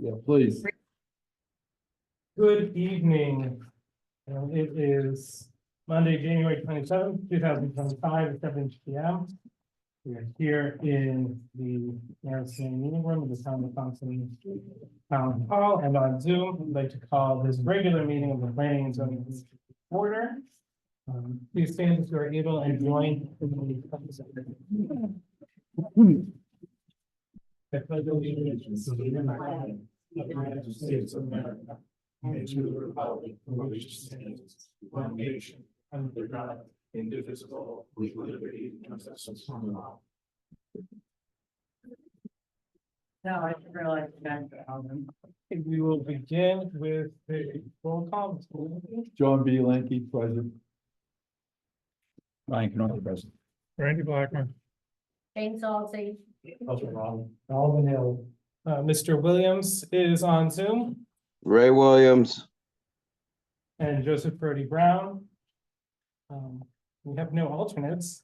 Yeah, please. Good evening. It is Monday, January 27th, 2025 at 7 p.m. We are here in the Harrison meeting room of the Town of Thompson Town Hall, and on Zoom, I'd like to call this regular meeting of the Planning and Zoning Commission to order. Please stand if you are able and join in the I pledge allegiance to the flag of the United States of America and to the republic for which it stands, one nation, under God, indivisible, with liberty and justice for all. Now I realize that we will begin with the roll call. John B. Lanky, present. Ryan Canoli, present. Randy Blackman. James Halsey. Alvin Hill. Mr. Williams is on Zoom, Ray Williams. and Joseph Brody Brown. We have no alternates.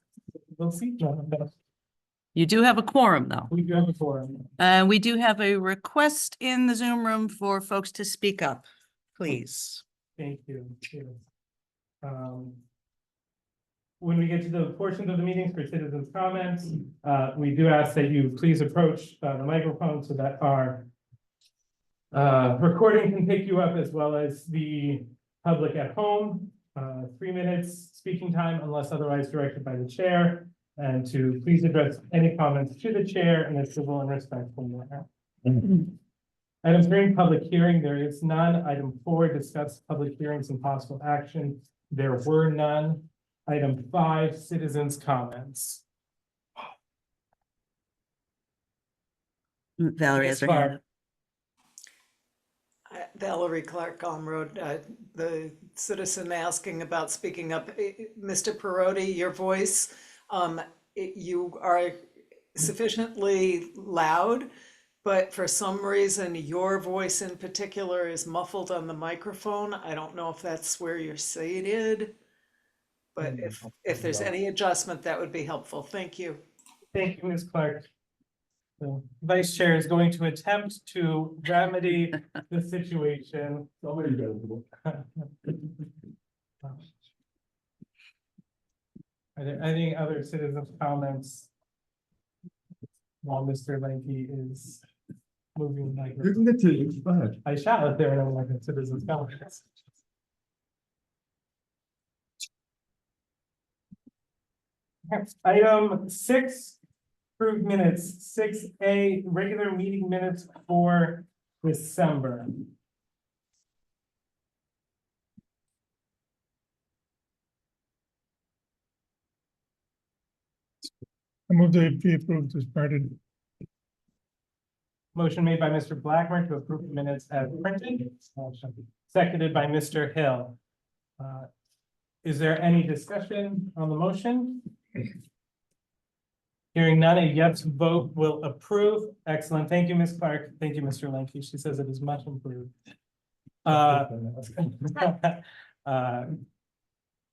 We'll see. You do have a quorum, though. We do have a forum. We do have a request in the Zoom room for folks to speak up, please. Thank you. When we get to the portions of the meetings for citizens' comments, we do ask that you please approach the microphone so that our recording can pick you up, as well as the public at home. 3 minutes speaking time unless otherwise directed by the chair, and to please address any comments to the chair in a civil and respectful manner. Item 3, public hearing. There is none. Item 4, discuss public hearings and possible action. There were none. Item 5, citizens' comments. Valerie has her hand up. Valerie Clark Almroad, the citizen asking about speaking up. Mr. Perotti, your voice, you are sufficiently loud, but for some reason, your voice in particular is muffled on the microphone. I don't know if that's where you're seated, but if there's any adjustment, that would be helpful. Thank you. Thank you, Ms. Clark. The Vice Chair is going to attempt to remedy the situation. Somebody better do Are there any other citizens' comments while Mr. Lanky is moving? it. You can get to it. Go ahead. I shall if there are no other citizens' comments. Item 6, approved minutes. 6A, regular meeting minutes for December. I move to be approved as printed. Motion made by Mr. Blackmer to approve the minutes as printed. Seconded by Mr. Hill. Is there any discussion on the motion? Hearing none, a yes vote will approve. Excellent. Thank you, Ms. Clark. Thank you, Mr. Lanky. She says it is much improved.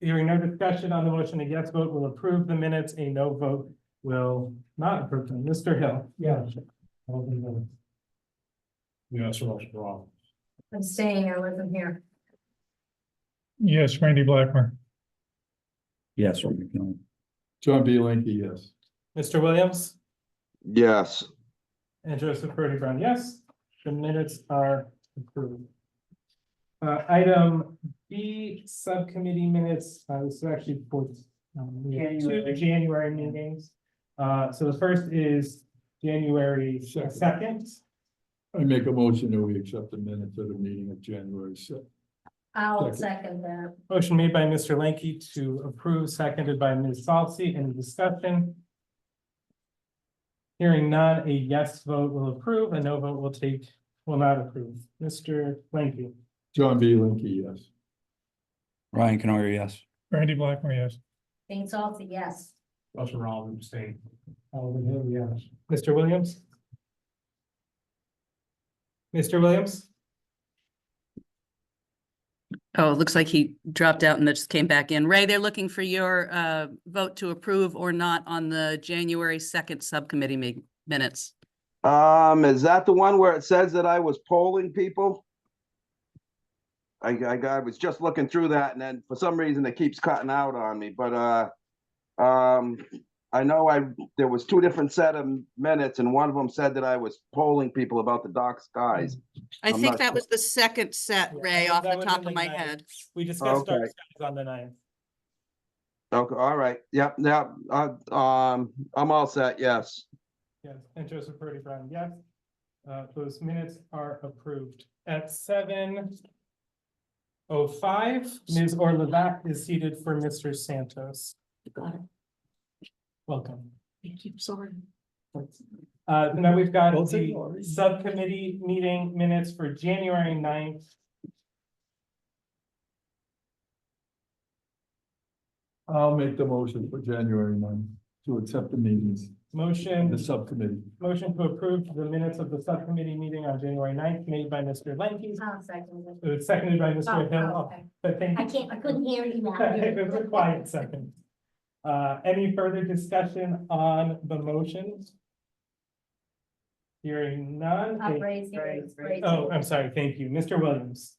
Hearing no discussion on the motion, a yes vote will approve the minutes. A no vote will not approve them. Mr. Hill. Yeah. Yes, wrong. I'm staying, I wasn't here. Yes, Randy Blackman. Yes, Ryan Canoli. John B. Lanky, yes. Mr. Williams Yes. and Joseph Brody Brown, yes. The minutes are approved. Item B, subcommittee minutes. This is actually for we have 2 January meetings. So the first is January 2nd. I make a motion that we accept the minutes of the meeting of January 6th. I'll second that. Motion made by Mr. Lanky to approve, seconded by Ms. Salcy. Any discussion? Hearing none, a yes vote will approve, a no vote will not approve. Mr. Lanky. John B. Lanky, yes. Ryan Canoli, yes. Randy Blackman, yes. James Halsey, yes. Russell Robin, abstain. Alvin Hill, yes. Mr. Williams? Mr. Williams? Oh, it looks like he dropped out and then just came back in. Ray, they're looking for your vote to approve or not on the January 2nd subcommittee minutes. Is that the one where it says that I was polling people? I was just looking through that and then for some reason it keeps cutting out on me, but, I know there was two different set of minutes and one of them said that I was polling people about the dark skies. I I'm think not that was the second set, Ray, that off the was top on of my 9th. head. We discussed dark Okay. skies on the 9th. Okay, all right. Yep, yep. I'm all set, yes. Yes, and Joseph Purdy Brown, yes. Those minutes are approved. At 7:05, Ms. Orlevac is seated for Mr. Santos. Got it. Welcome. Thank you, sorry. Now we've got Don't say the sorry. subcommittee meeting minutes for January 9th. I'll make the motion for January 9th to accept the meetings, the Motion subcommittee. to approve the minutes of the subcommittee meeting on January 9th, made by Mr. Lenke. I'll second it. It was seconded by Mr. Oh, Hill. okay. But thank you. I couldn't hear you now. It was a quiet second. Any further discussion on the motions? Hearing none. Raise your hand, raise Oh, your I'm sorry. Thank you. Mr. Williams.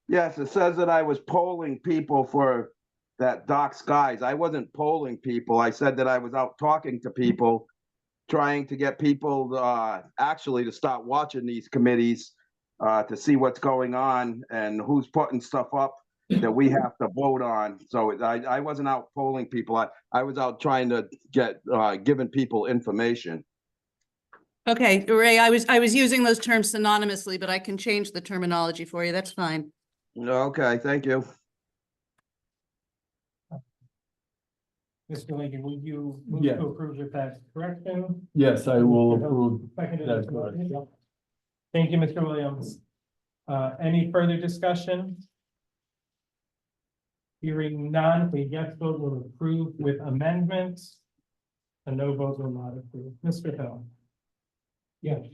Yes, it says that I was polling people for that dark skies. I wasn't polling people. I said that I was out talking to people, trying to get people actually to start watching these committees to see what's going on and who's putting stuff up that we have to vote on. So I wasn't out polling people. I was out trying to get giving people information. Okay, Ray, I was using those terms synonymously, but I can change the terminology for you. That's fine. Okay, thank you. Mr. Lincoln, will you move Yes. to approve with that correction? Yes, I will approve. Seconded. That's correct. Thank you, Mr. Williams. Any further discussion? Hearing none, a yes vote will approve with amendments. A no vote will not approve. Mr. Hill. Yes.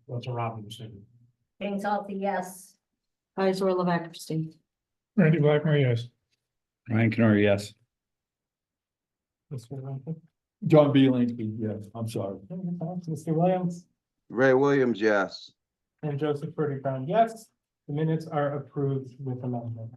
What's a Robinson? James Altsey, yes. Eyes or Levac, abstain. Randy Blackmer, yes. Ryan Canary, yes. Mr. Lincoln. John B. Lincoln, yes, I'm sorry. Mr. Williams Ray Williams, yes. and Joseph Purdy Brown, yes. The minutes are approved with amendment.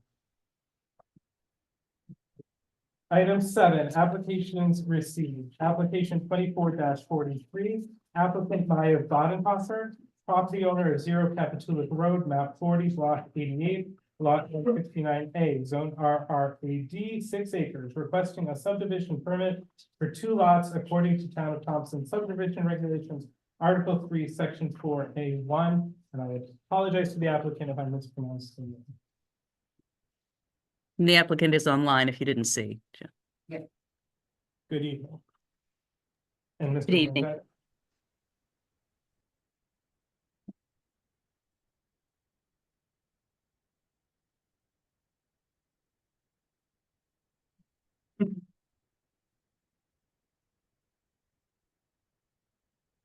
Item 7, applications received. Application 24-43, applicant Maya Bodenhosser, property owner of 0 Capitulic Road, map 40, block 88, lot 169A, zone RRAD, 6 acres, requesting a subdivision permit for 2 lots according to Town of Thompson subdivision regulations, Article 3, Section 4A1, and I apologize to the applicant if I mispronounced the name. The applicant is online if you didn't see. Good evening. And Mr. Good evening. Lindsay.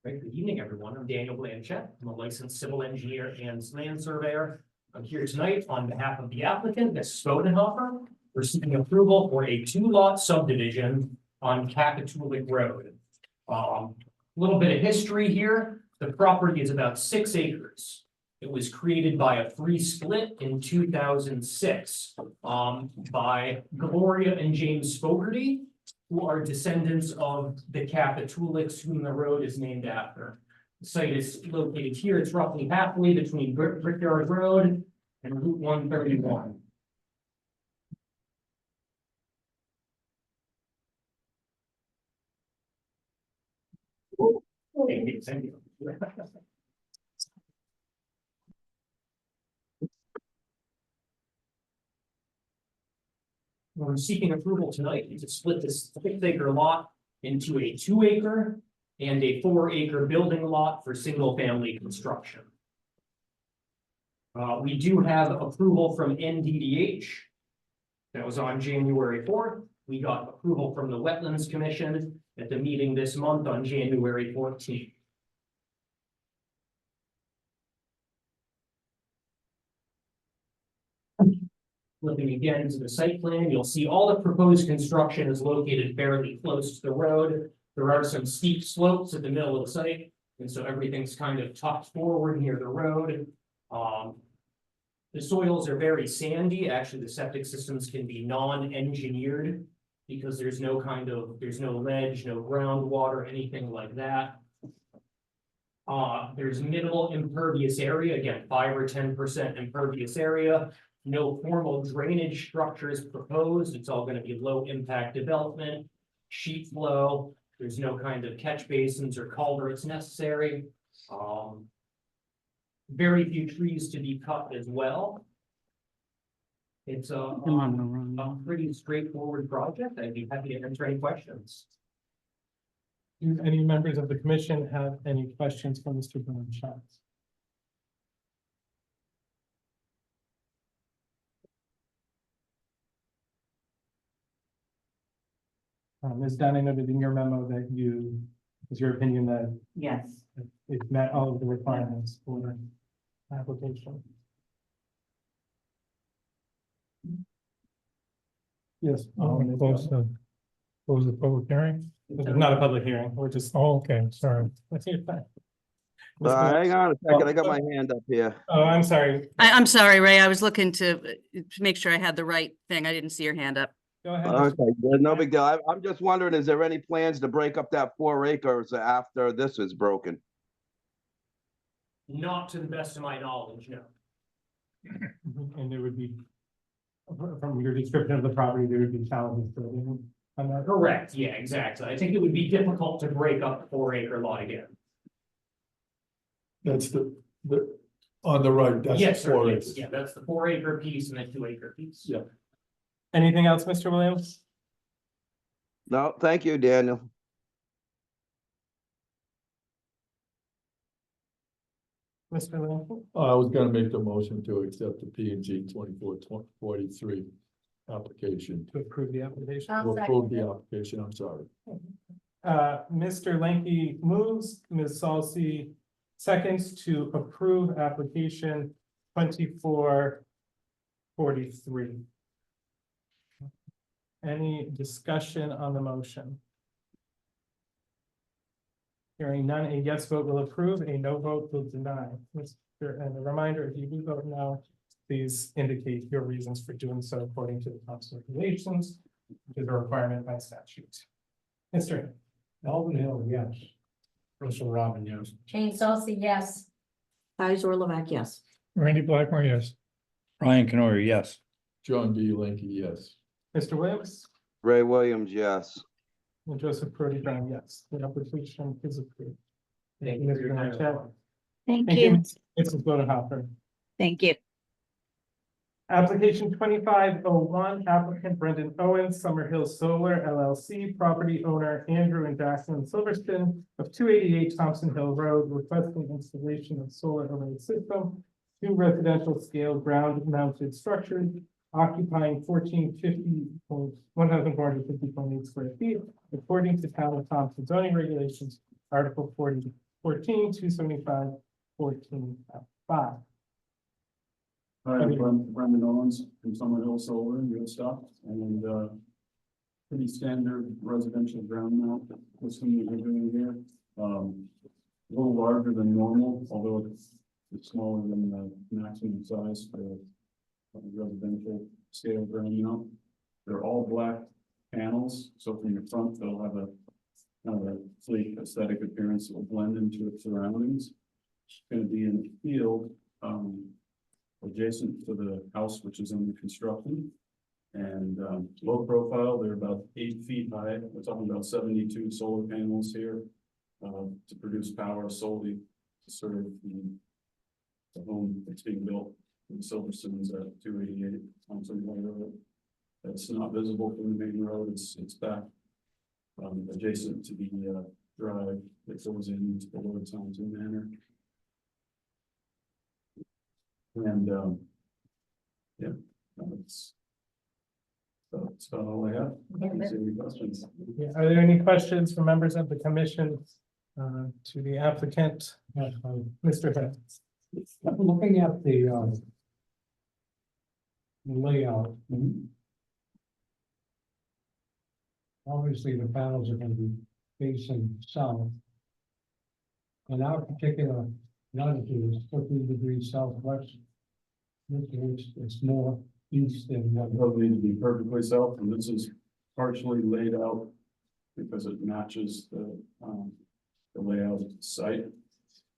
Great, good evening, everyone. I'm Daniel Blanchett. I'm a licensed civil engineer and land surveyor. I'm here tonight on behalf of the applicant, Ms. Spodenhofer. We're seeking approval for a 2-lot subdivision on Capitulic Road. Little bit of history here. The property is about 6 acres. It was created by a free split in 2006 by Gloria and James Fogarty, who are descendants of the Capitulics, whom the road is named after. The site is located here. It's roughly halfway between Brickyard Road and Route 131. Thank you. We're seeking approval tonight to split this 6-acre lot into a 2-acre and a 4-acre building lot for single-family construction. We do have approval from NDDH. That was on January 4th. We got approval from the Wetlands Commission at the meeting this month on January 14th. Looking again to the site plan, you'll see all the proposed construction is located fairly close to the road. There are some steep slopes at the middle of the site, and so everything's kind of tucked forward near the road. The soils are very sandy. Actually, the septic systems can be non-engineered because there's no ledge, no groundwater, anything like that. There's minimal impervious area, again, 5 or 10% impervious area. No formal drainage structures proposed. It's all gonna be low impact development, sheet flow. There's no kind of catch basins or culverts necessary. Very few trees to be cut as well. It's a pretty straightforward project. I'd be happy to answer any questions. Do any members of the commission have any questions for Mr. Blanchard? Ms. Dunn, I noted in your memo that is your opinion that Yes. it met all of the requirements for application? Yes. Close the public hearing. This is not a public hearing, we're just. Oh, okay, sorry. Hang on a second, I got my hand up here. Oh, I'm sorry. I'm sorry, Ray. I was looking to make sure I had the right thing. I didn't see your hand up. Go ahead. Okay, no big deal. I'm just wondering, is there any plans to break up that 4 acres after this is broken? Not to the best of my knowledge, no. And there would be, from your description of the property, there would be challenges to it. On that. Correct, yeah, exactly. I think it would be difficult to break up a 4-acre lot again. That's on the right, that's Yes, the sir, 4 yes, acres. yeah, that's the 4-acre piece and the 2-acre piece. Yeah. Anything else, Mr. Williams? No, thank you, Daniel. Mr. Williams? I was gonna make the motion to accept the P and G 2443 application. To approve the application. I'll To approve second the it. application, I'm sorry. Mr. Lanky moves, Ms. Salsi seconds to approve application 2443. Any discussion on the motion? Hearing none, a yes vote will approve, a no vote will deny. And a reminder, if you do vote no, please indicate your reasons for doing so according to the council regulations, which is a requirement by statute. Mr. Alvin Hill, yes. Russell Robin, yes. Jane Salsi, yes. Patty Zorlovak, yes. Randy Blackmer, yes. Ryan Canori, yes. John D. Lanky, yes. Mr. Williams? Ray Williams, yes. And Joseph Brody Brown, yes. The application is approved. Thank you for your time. Thank Thank you, Mrs. Bodenhofer. Thank you. Application 2501, applicant Brendan Owens, Summer Hill Solar LLC, property owner Andrew and Jacqueline Silverston of 288 Thompson Hill Road, requesting installation of solar array system, 2 residential scale ground mounted structures occupying 1,450.8 square feet, according to Town of Thompson zoning regulations, Article 14, 275, 14.5. Hi, I'm Brendan Owens from Summer Hill Solar in Woodstock, and pretty standard residential ground mount system that we're doing here. A little larger than normal, although it's smaller than the maximum size for residential scale ground mount. They're all black panels, so from the front they'll have a kind of a sleek aesthetic appearance that will blend into its surroundings. It's going to be in the field. Adjacent to the house, which is under construction, and low profile. They're about 8 feet high. We're talking about 72 solar panels here to produce power solely to serve the home that's being built in Silverstone's at 288 Thompson Hill Road. That's not visible from the main road. It's back adjacent to the drive that goes into the Lord Thompson Manor. And yeah, that's about all I have. Any questions? Yeah, are there any questions from members of the commission to the applicant? Mr. Evans? Looking at the layout. Obviously, the panels are going to be facing south. And our particular latitude is 15 degrees southwest. Which means it's more east than what. It'll need to be perfectly south, and this is partially laid out because it matches the layout of the site.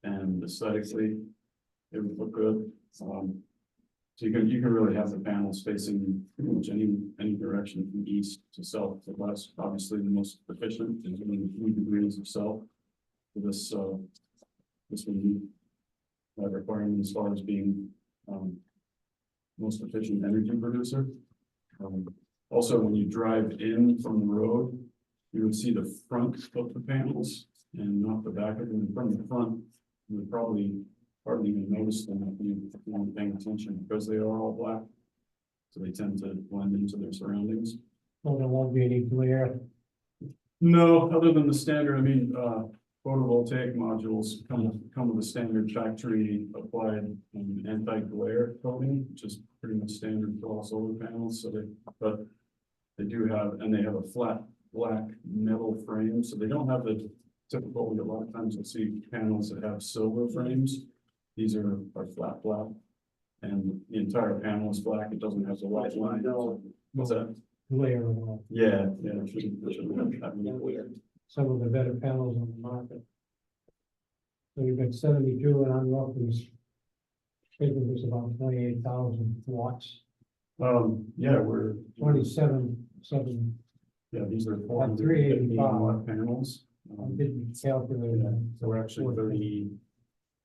And aesthetically, it would look good. So you can really have the panels facing pretty much any direction from east to south to west. Obviously, the most efficient is within 3 degrees of south. For this would meet that requirement as far as being most efficient energy producer. Also, when you drive in from the road, you would see the front of the panels and not the back of them. From the front, you would probably hardly even notice them if you weren't paying attention because they are all black. So they tend to blend into their surroundings. So there won't be any glare. No, other than the standard, I mean, photovoltaic modules come with a standard factory applied anti-glare coating, which is pretty much standard for all solar panels. So they do have, and they have a flat black metal frame, so they don't have the typical. A lot of times you'll see panels that have silver frames. These are flat black, and the entire panel is black. It doesn't have the white line. What's that? Glare at all. Yeah, it shouldn't have that many glare. Some of the better panels on the market. So you've got 72 and I'm roughly. I think it was about 28,000 watts, Yeah, we're 27. Yeah, these are 385 watt panels. I didn't calculate Yeah, that. so we're actually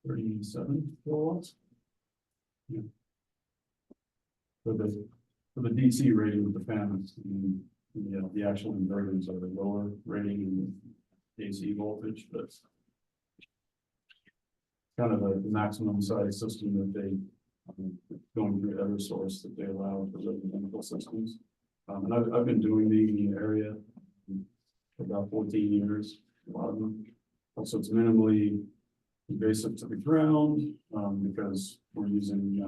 37 kilowatts. Yeah. For the DC rating of the panels, and the actual inverters are the lower rating in the AC voltage, but kind of the maximum size system that they going through Eversource that they allow for residential systems. And I've been doing the area for about 14 years. A lot of them. Also, it's minimally invasive to the ground because we're using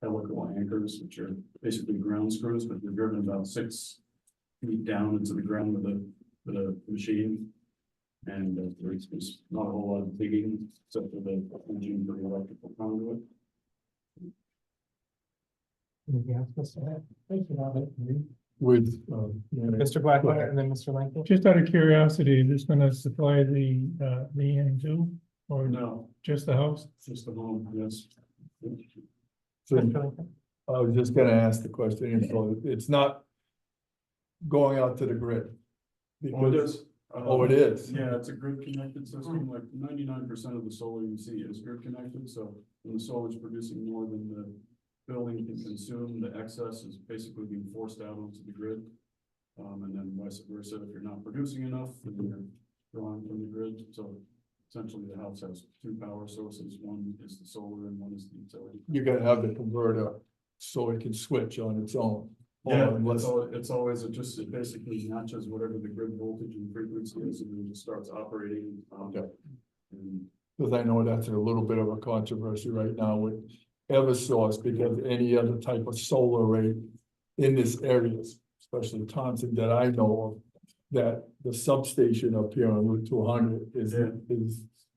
helical anchors, which are basically ground screws, but they're driven about 6 feet down into the ground with a machine. And there's not a whole lot of digging except for the engine for the electrical conduit. Anything else, Mr. Head? Thank you, Robert. With, Mr. Blackwood and then Mr. Lincoln. Just out of curiosity, is this gonna supply the end too, or No, just the house? it's just the home, yes. so Mr. Lincoln. I was just gonna ask the question, so it's not going out to the grid? Oh, it is. Oh, it is? Yeah, it's a grid connected system, like 99% of the solar you see is grid connected, so when the solar is producing more than the building can consume, the excess is basically being forced out onto the grid. And then vice versa, if you're not producing enough, then you're drawing from the grid, so essentially the house has 2 power sources, one is the solar and one is the utility. You're gonna have the converter so it can switch on its own. Yeah, Or unless- it's always, it basically matches whatever the grid voltage and frequency is, and then it just starts operating. Okay. And Because I know that's a little bit of a controversy right now with Eversource, because any other type of solar array in this area, especially Thompson that I know of, that the substation up here on Route 200 is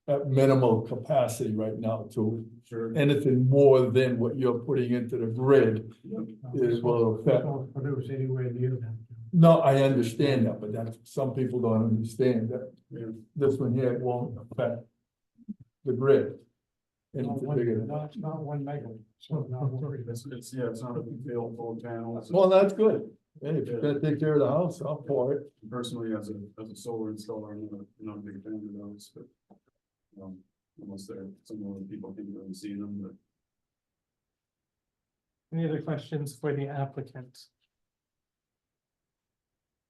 at minimal capacity right now to sure. anything more than what you're putting into the grid is will affect. Don't produce anywhere near that. No, I understand that, but that's, some people don't understand that Yeah. this one here won't affect the grid. Anything bigger than- It's not 1 megawatt, so not worried. It's not a big deal, full panels. Well, that's good. Hey, if you're gonna take care of the house, I'll pour it. Personally, as a solar installer, I'm not a big fan of those, but. Unless they're some of the people can really see them, but. Any other questions for the applicant?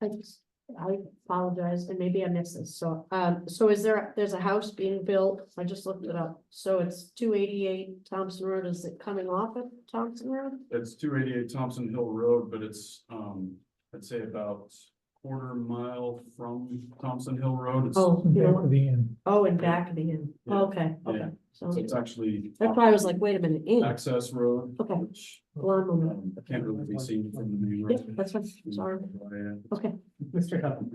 I apologize, and maybe I missed this, so there's a house being built, I just looked it up, so it's 288 Thompson Road, is it coming off of Thompson Road? It's 288 Thompson Hill Road, but it's, I'd say about 1/4 mile from Thompson Hill Road. It's, Oh, you know Back what? to the end. Oh, and back of the inn, Yeah, okay, yeah. okay, so so it's actually. that's why I was like, wait a minute, in, Access road. Okay. Which, one moment, can't really be seen from the main road. yep, that's fine, sorry, Yeah. okay. Mr. Hill.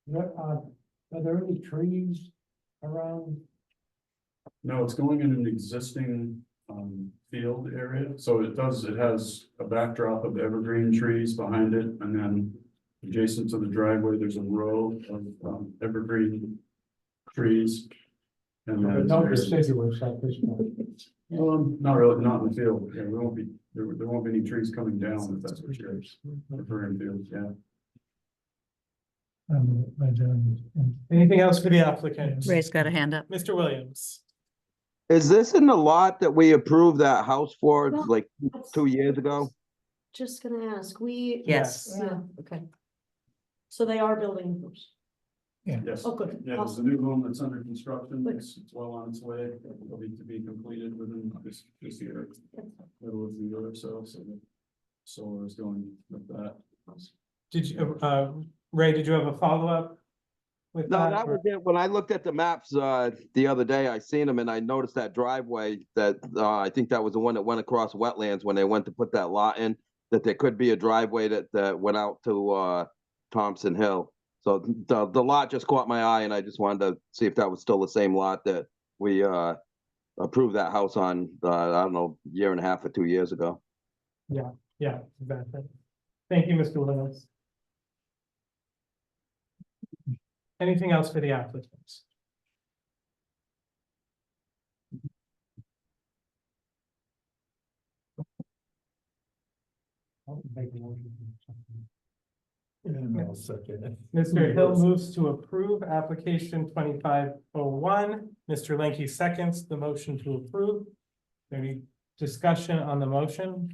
What Are there any trees around? No, it's going in an existing field area, so it has a backdrop of evergreen trees behind it, and then adjacent to the driveway, there's a row of evergreen trees. And then No there's, deciduous at this point. not really, not in the field, yeah, there won't be any trees coming down, if that's what you're referring to, yeah. Anything else for the applicant? Ray's got a hand up. Mr. Williams. Is this in the lot that we approved that house for No. like 2 years ago? Just gonna ask, we. Yes. Yeah, okay. So they are building those. Yes, Oh, good. yeah, there's a new home that's under construction, Good. it's well on its way, it'll be to be completed within this year, middle of the year or so, so the solar is going with that. Did you, Ray, did you have a follow-up? With No, that? that or- was it. When I looked at the maps, the other day, I seen them and I noticed that driveway that, I think that was the one that went across wetlands when they went to put that lot in, that there could be a driveway that went out to, Thompson Hill. So the lot just caught my eye and I just wanted to see if that was still the same lot that we, approved that house on, I don't know, year and a half or 2 years ago. Yeah, exactly. Thank you, Mr. Williams. Anything else for the applicants? I'll make a motion. And I'll second it. Mr. Hill moves to approve application 2501. Mr. Lenke seconds the motion to approve. Any discussion on the motion?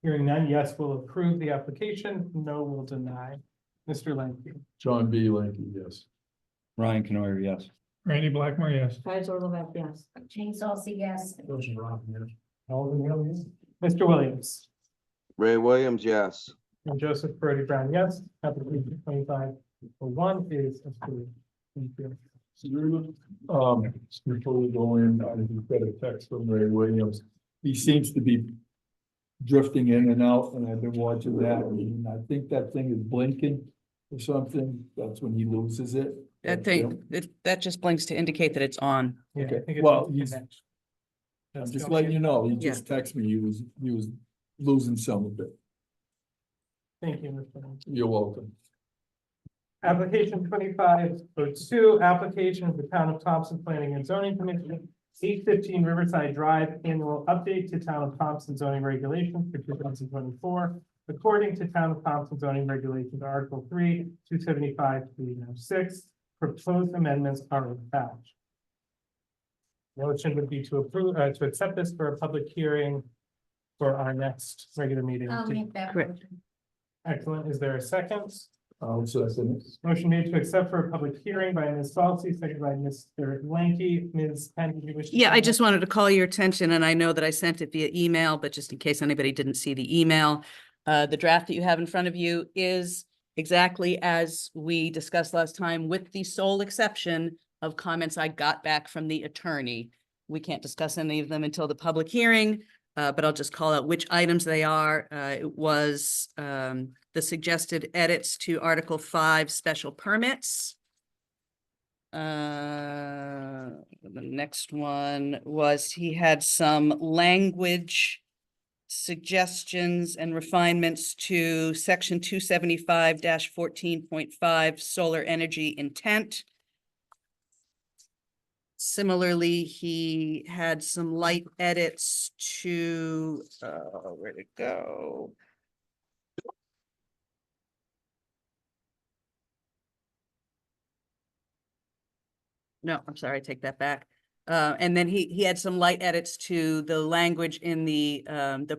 Hearing none, yes, we'll approve the application, no, we'll deny. Mr. Lenke. John B. Lanky, yes. Ryan Canoyer, yes. Randy Blackmore, yes. Guys, or Levesque, yes. Jane Saucy, yes. Alden Hill, yes. Mr. Williams. Ray Williams, yes. And Joseph Brody Brown, yes. Application 2501 is approved. Thank you. Before we go in, I just got a text from Ray Williams. He seems to be drifting in and out, and I've been watching that, and I think that thing is blinking or something. That's when he loses it. That thing, that just blinks to indicate that it's on. Yeah, I Okay, think it's well, a he's- connection. I'm just letting you know, he Yeah. just texted me, he was losing some of it. Thank you, Mr. Lenke. You're welcome. Application 2502, application of the Town of Thompson Planning and Zoning Commission, 815 Riverside Drive, annual update to Town of Thompson zoning regulations for 2024. According to Town of Thompson zoning regulations, Article 3, 275, 306, proposed amendments are attached. Motion would be to approve, to accept this for a public hearing for our next regular meeting. I'll make that Correct. motion. Excellent. Is there a second? I'll second it. Motion made to accept for a public hearing by Ms. Balsey, seconded by Mr. Lanky. Ms. Penn, did you wish to? Yeah, I comment? just wanted to call your attention, and I know that I sent it via email, but just in case anybody didn't see the email, the draft that you have in front of you is exactly as we discussed last time, with the sole exception of comments I got back from the attorney. We can't discuss any of them until the public hearing, but I'll just call out which items they are. It was the suggested edits to Article 5 special permits. The next one was he had some language suggestions and refinements to section 275-14.5 solar energy intent. Similarly, he had some light edits to, where'd it go? No, I'm sorry, I take that back. And then he had some light edits to the language in the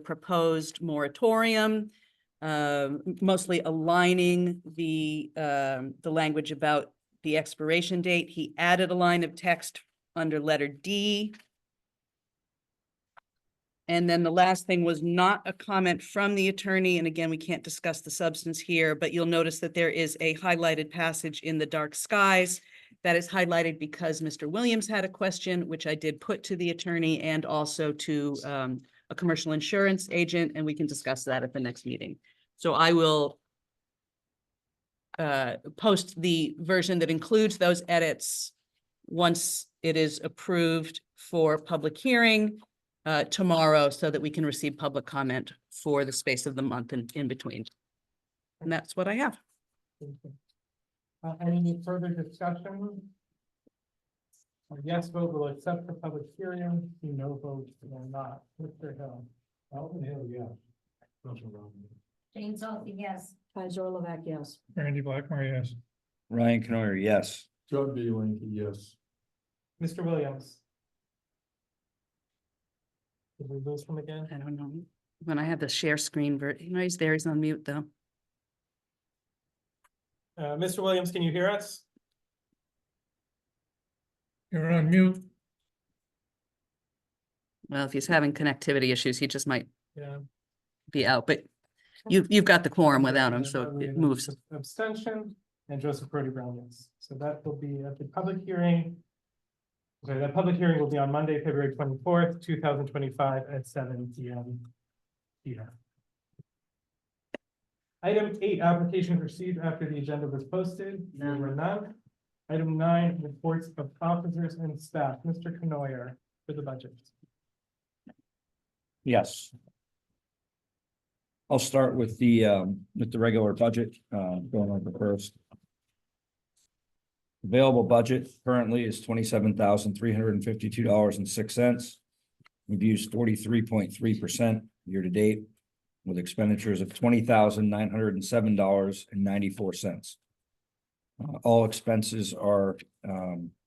proposed moratorium, mostly aligning the language about the expiration date. He added a line of text under letter D. And then the last thing was not a comment from the attorney. And again, we can't discuss the substance here, but you'll notice that there is a highlighted passage in the dark skies that is highlighted because Mr. Williams had a question, which I did put to the attorney and also to a commercial insurance agent, and we can discuss that at the next meeting. So I will post the version that includes those edits once it is approved for public hearing tomorrow, so that we can receive public comment for the space of the month in between. And that's what I have. Any further discussion? A yes vote will accept the public hearing, a no vote will not. Mr. Hill. Alvin Hill, yeah. Jane Salty, yes. Kaiser Levak, yes. Randy Blackmore, yes. Ryan Canoyer, yes. John B. Linky, yes. Mr. Williams. Did we lose him again? I don't know. When I have the share screen, he's there, he's on mute though. Mr. Williams, can you hear us? You're on mute. Well, if he's having connectivity issues, he just might Yeah. be out, but you've got the quorum without him, so it moves. Abstention and Joseph Brody Brown, yes. So that will be at the public hearing. Okay, that public hearing will be on Monday, February 24th, 2025 at 7 p.m. here. Item 8, applications received after the agenda was posted. There were none. Item 9, reports of officers and staff. Mr. Canoyer for the budget. Yes. I'll start with the regular budget, going over first. Available budget currently is $27,352.06. We've used 43.3% year to date, with expenditures of $20,907.94. All expenses are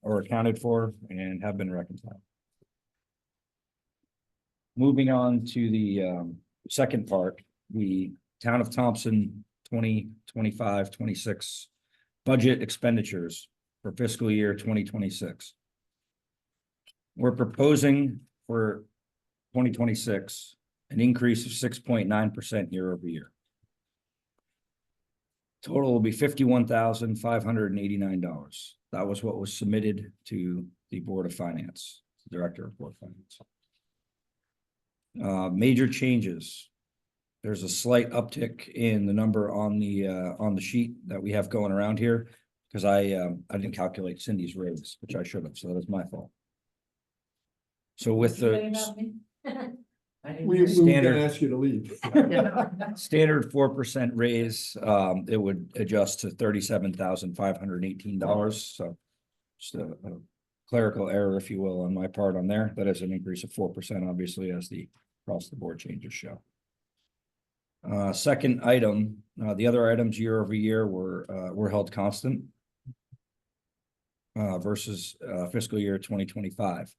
accounted for and have been reconciled. Moving on to the second part, the Town of Thompson 2025-26 budget expenditures for fiscal year 2026. We're proposing for 2026 an increase of 6.9% year over year. Total will be $51,589. That was what was submitted to the Board of Finance, the Director of Board of Finance. Major changes. There's a slight uptick in the number on the sheet that we have going around here, because I didn't calculate Cindy's raise, which I should have, so that was my fault. So with the We were Standard. gonna ask you to leave. standard 4% raise, it would adjust to $37,518. So just a clerical error, if you will, on my part on there. That is an increase of 4%, obviously, as the across the board changes show. Second item, the other items year over year were held constant versus fiscal year 2025.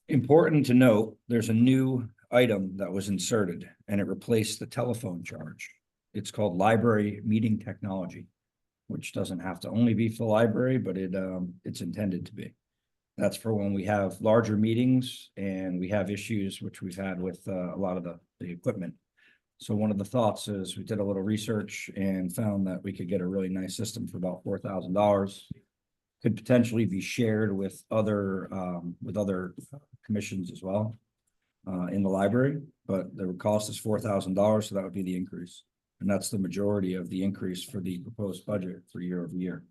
Important to note, there's a new item that was inserted and it replaced the telephone charge. It's called library meeting technology, which doesn't have to only be for the library, but it's intended to be. That's for when we have larger meetings and we have issues, which we've had with a lot of the equipment. So one of the thoughts is we did a little research and found that we could get a really nice system for about $4,000. Could potentially be shared with other commissions as well in the library, but the cost is $4,000, so that would be the increase. And that's the majority of the increase for the proposed budget for year over year,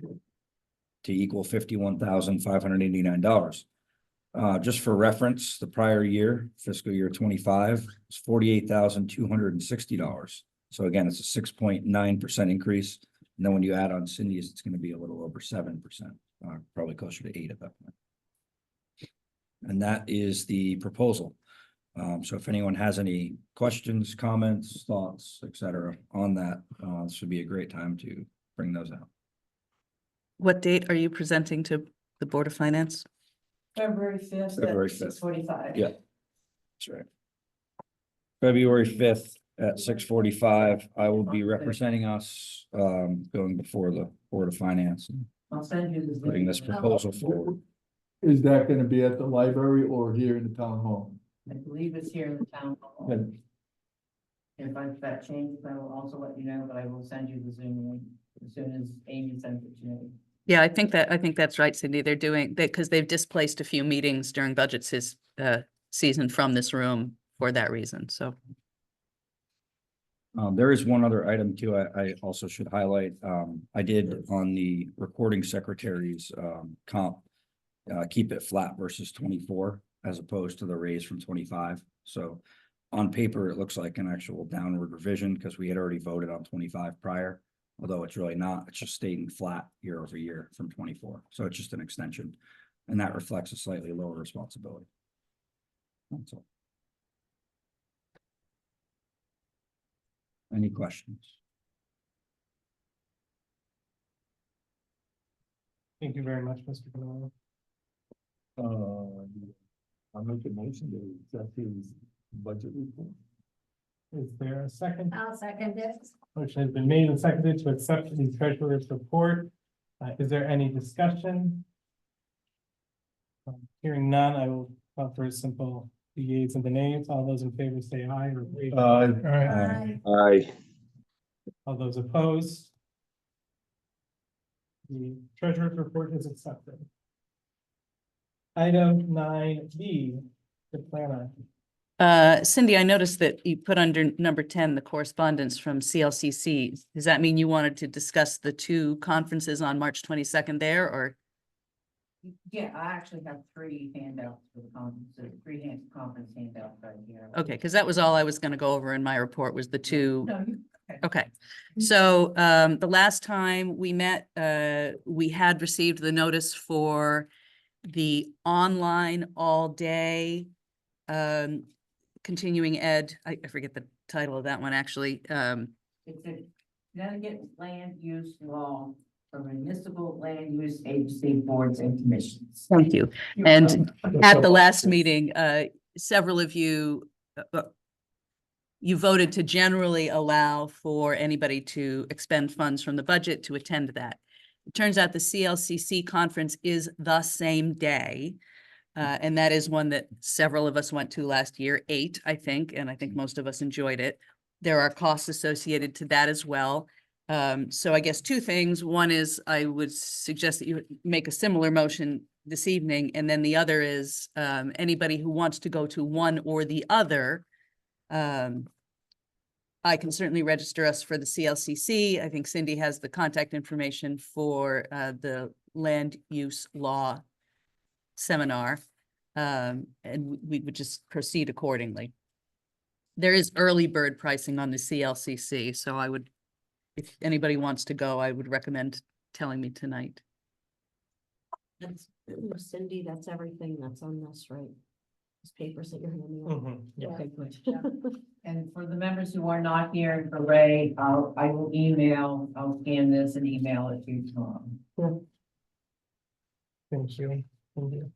to equal $51,589. Just for reference, the prior year, fiscal year 25, was $48,260. So again, it's a 6.9% increase. And then when you add on Cindy's, it's going to be a little over 7%, probably closer to 8% at that point. And that is the proposal. So if anyone has any questions, comments, thoughts, etc., on that, this would be a great time to bring those out. What date are you presenting to the Board of Finance? February 5th. February at 5th. 6:45. Yeah. That's right. February 5th at 6:45, I will be representing us, going before the Board of Finance and I'll send you the. putting this proposal forward. Is that gonna be at the library or here in the town hall? I believe it's here in the town hall. Good. If that changes, I will also let you know, but I will send you the Zoom link as soon as Amy sends it to me. Yeah, I think that's right, Cindy. They're doing that because they've displaced a few meetings during budget season from this room for that reason. So There is one other item too, I also should highlight. I did on the recording secretary's, comp. Keep it flat versus 24 as opposed to the raise from 25. So on paper, it looks like an actual downward revision because we had already voted on 25 prior. Although it's really not, it's just staying flat year over year from 24. So it's just an extension. And that reflects a slightly lower responsibility. That's all. Any questions? Thank you very much, Mr. Canolo. I'll make a motion to accept his budget report. Is there a second? I'll second it. Motion has been made and seconded to accept the treasurer's report. Is there any discussion? Hearing none, I will call for a simple the yeas and the nays. All those in favor say aye or raise your hand. Aye. Aye. All those opposed? The treasurer's report is accepted. Item 9B, the planner. Cindy, I noticed that you put under number 10, the correspondence from CLCC. Does that mean you wanted to discuss the two conferences on March 22nd there, or? Yeah, I actually have 3 handouts for the conference, conference handouts right here. Okay, because that was all I was going to go over in my report was the two. No, Okay, so the last time we met, we had received the notice for the online all-day continuing ed. I forget the title of that one, actually. It's a Connecticut land use law for municipal land use agency boards and commissions. Thank you. And at the last meeting, several of you, you voted to generally allow for anybody to expend funds from the budget to attend that. It turns out the CLCC conference is the same day. And that is one that several of us went to last year, 8, I think, and I think most of us enjoyed it. There are costs associated to that as well. So I guess 2 things. One is I would suggest that you make a similar motion this evening. And then the other is anybody who wants to go to one or the other, I can certainly register us for the CLCC. I think Cindy has the contact information for the land use law seminar. And we would just proceed accordingly. There is early bird pricing on the CLCC, so I would, if anybody wants to go, I would recommend telling me tonight. That's, Cindy, that's everything that's on this, right? These papers that you're handing out. Yeah. Okay, good. And for the members who are not here in Ray, I will email, I'll scan this and email it to you tomorrow. Thank you. Thank you.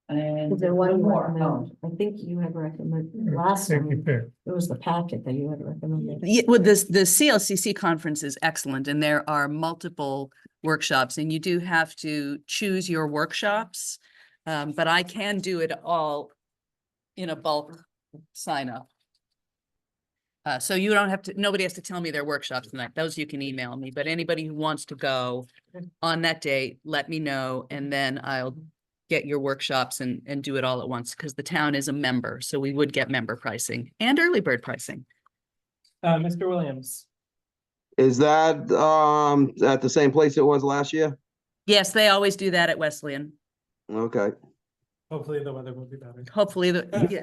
And Is there one more? more? I think you had recommended last Take your time. pick. It was the packet that you had recommended. Yeah, well, the CLCC conference is excellent and there are multiple workshops and you do have to choose your workshops. But I can do it all in a bulk sign up. So you don't have to, nobody has to tell me their workshops tonight. Those you can email me, but anybody who wants to go on that date, let me know. And then I'll get your workshops and do it all at once because the town is a member. So we would get member pricing and early bird pricing. Mr. Williams. Is that at the same place it was last year? Yes, they always do that at Wesleyan. Okay. Hopefully the weather will be better. Hopefully yeah,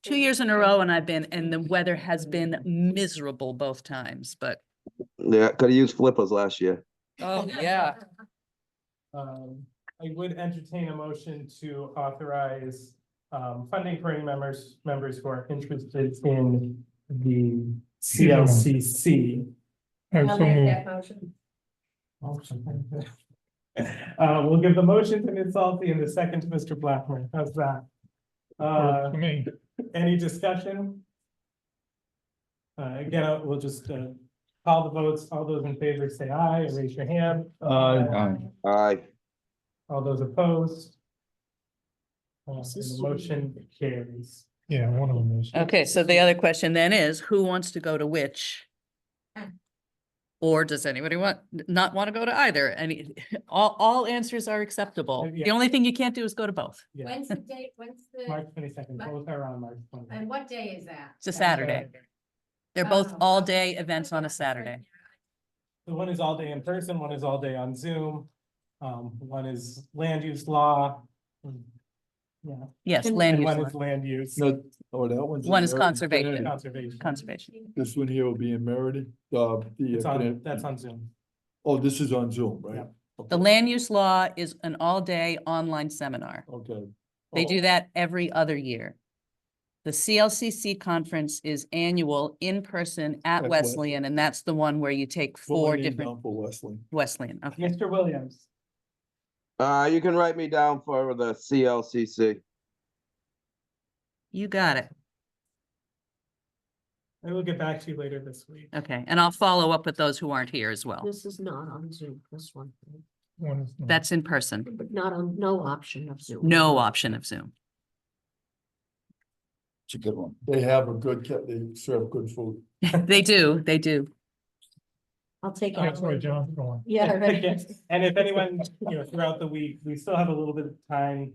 2 years in a row and and the weather has been miserable both times, but. Yeah, could have used flippers last year. Oh, yeah. I would entertain a motion to authorize funding for any members who are interested in the CLCC. I'll So make moved. that motion. We'll give the motion to Ms. Salty and the second to Mr. Blackmer. How's that? Works for me. Any discussion? Again, we'll just call the votes. All those in favor say aye and raise your hand. Aye. All those opposed? And This is the motion carries. Yeah, one of them is. Okay, so the other question then is, who wants to go to which? Or does anybody not want to go to either? Any, all answers are acceptable. Yeah. The only thing you can't do is go to both. Yeah. When's the date, when's the, March 22nd, both are on March 22nd. and what day is that? It's a Saturday. They're both Oh, all-day okay. events on a Saturday. So one is all day in person, one is all day on Zoom. One is land use law. Yeah, Yes, And- land and use, one is land use No, oh, that one's. in One is Meriden. conservation. conservation. conservation. This one here will be in Meriden, It's on, that's on Zoom. Oh, this is on Zoom, right? Yeah. The Okay. land use law is an all-day online seminar. Okay. They Oh, do that every other year. The CLCC conference is annual in person at At Wesleyan, and that's the one where you take put my four name different down For Wesley. Wesleyan. Okay, Mr. Williams. You can write me down for the CLCC. you got it. I will get back to you later this week. Okay, and I'll follow up with those who aren't here as well. This is not on Zoom, this one, One is not. That's in person. but not on, no option of Zoom. No option of Zoom. It's a good one. They have a good, they serve good food. They do, they do. I'll take it. That's why John's going. Yeah, right. And if anyone, throughout the week, we still have a little bit of time,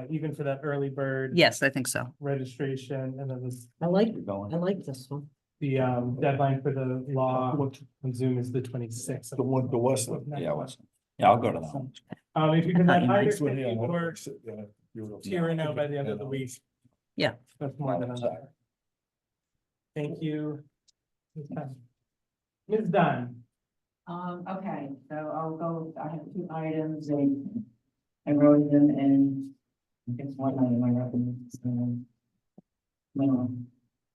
even for that early bird. Yes, I think so. Registration, and then I like Going. this one. the deadline for the law on Zoom is the 26th. The one, the Wesley. Yeah, Wesley. Yeah, I'll go to that one. If you can let either This one here, Tiffany or yeah, beautiful. Tira know by the end of the week. Yeah. That's more than enough. Thank you. Ms. Dunn. Okay, so I'll go, I have two items, and I wrote them in, I guess one item I wrote them.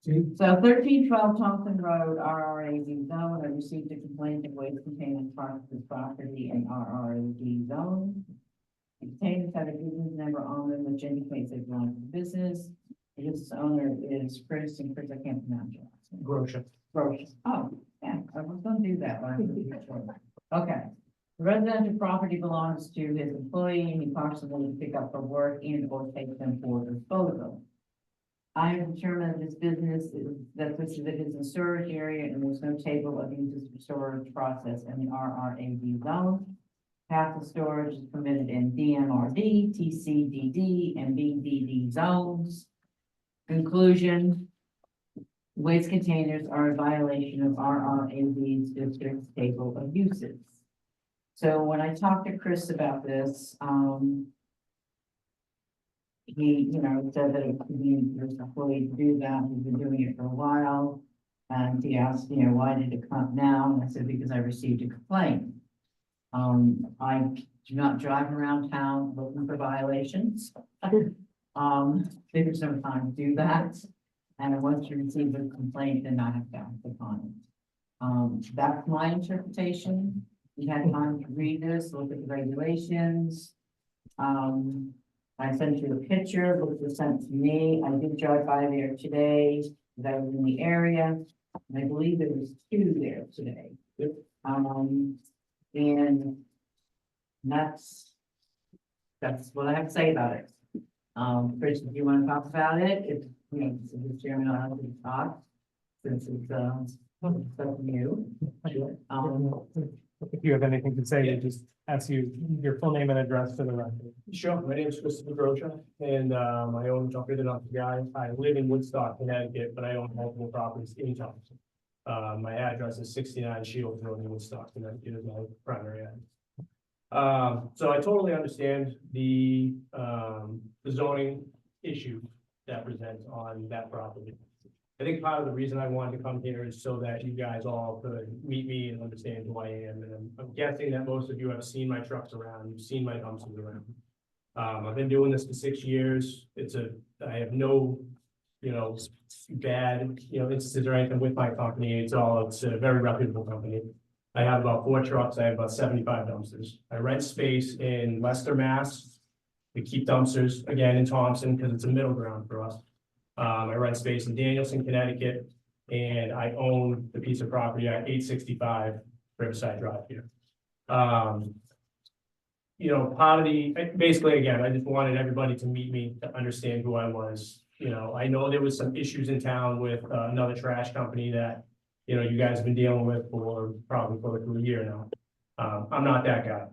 So 1312 Thompson Road, RRAD zone, I received a complaint of waste containing parts of the property in RRAD zone. The containers have a business number on them, which indicates they belong to the business. The business owner is Chris, and Chris, I can't pronounce your last name. Grosha. Gross. Oh, yeah, I was gonna do that, but I wasn't sure. Okay. The residential property belongs to his employee, and he possibly pick up for work and or take them for disposal. I have determined this business is, that this is a business storage area, and there's no table of uses for storage process in the RRAD zone. Half the storage is permitted in DMRD, TCDD, and BDD zones. Conclusion. Waste containers are a violation of RRAD's district's table of uses. So when I talked to Chris about this, he, said that it could be his employee to do that. He's been doing it for a while. And he asked, why did it come now? And I said, because I received a complaint. I do not drive around town looking for violations. There's no time to do that. And once you receive a complaint, then I have to act upon it. That's my interpretation. We had time to read this, look at the regulations. I sent you a picture, which was sent to me. I did drive by there today, because I was in the area. And I believe there was two there today. And that's what I have to say about it. Chris, if you want to talk about it, if, the chairman, I'll have to talk, since it's, something new. If you have anything to say, just ask you your full name and address for the record. Sure, my name is Christopher Grosha, and I own Jumper the Dumpster Guy. I live in Woodstock, Connecticut, but I own multiple properties in Thompson. My address is 69 Shields Road in Woodstock, Connecticut is my primary address. So I totally understand the zoning issue that presents on that property. I think part of the reason I wanted to come here is so that you guys all could meet me and understand who I am. And I'm guessing that most of you have seen my trucks around, you've seen my dumpsters around. I've been doing this for 6 years. I have no, bad, instances or anything with my company. It's a very reputable company. I have about 4 trucks. I have about 75 dumpsters. I rent space in Leicester, Mass. We keep dumpsters again in Thompson because it's a middle ground for us. I rent space in Danielson, Connecticut, and I own the piece of property at 865 Riverside Drive here. Part of basically, again, I just wanted everybody to meet me to understand who I was. I know there was some issues in town with another trash company that you know, you guys have been dealing with for probably close to a year now. I'm not that guy.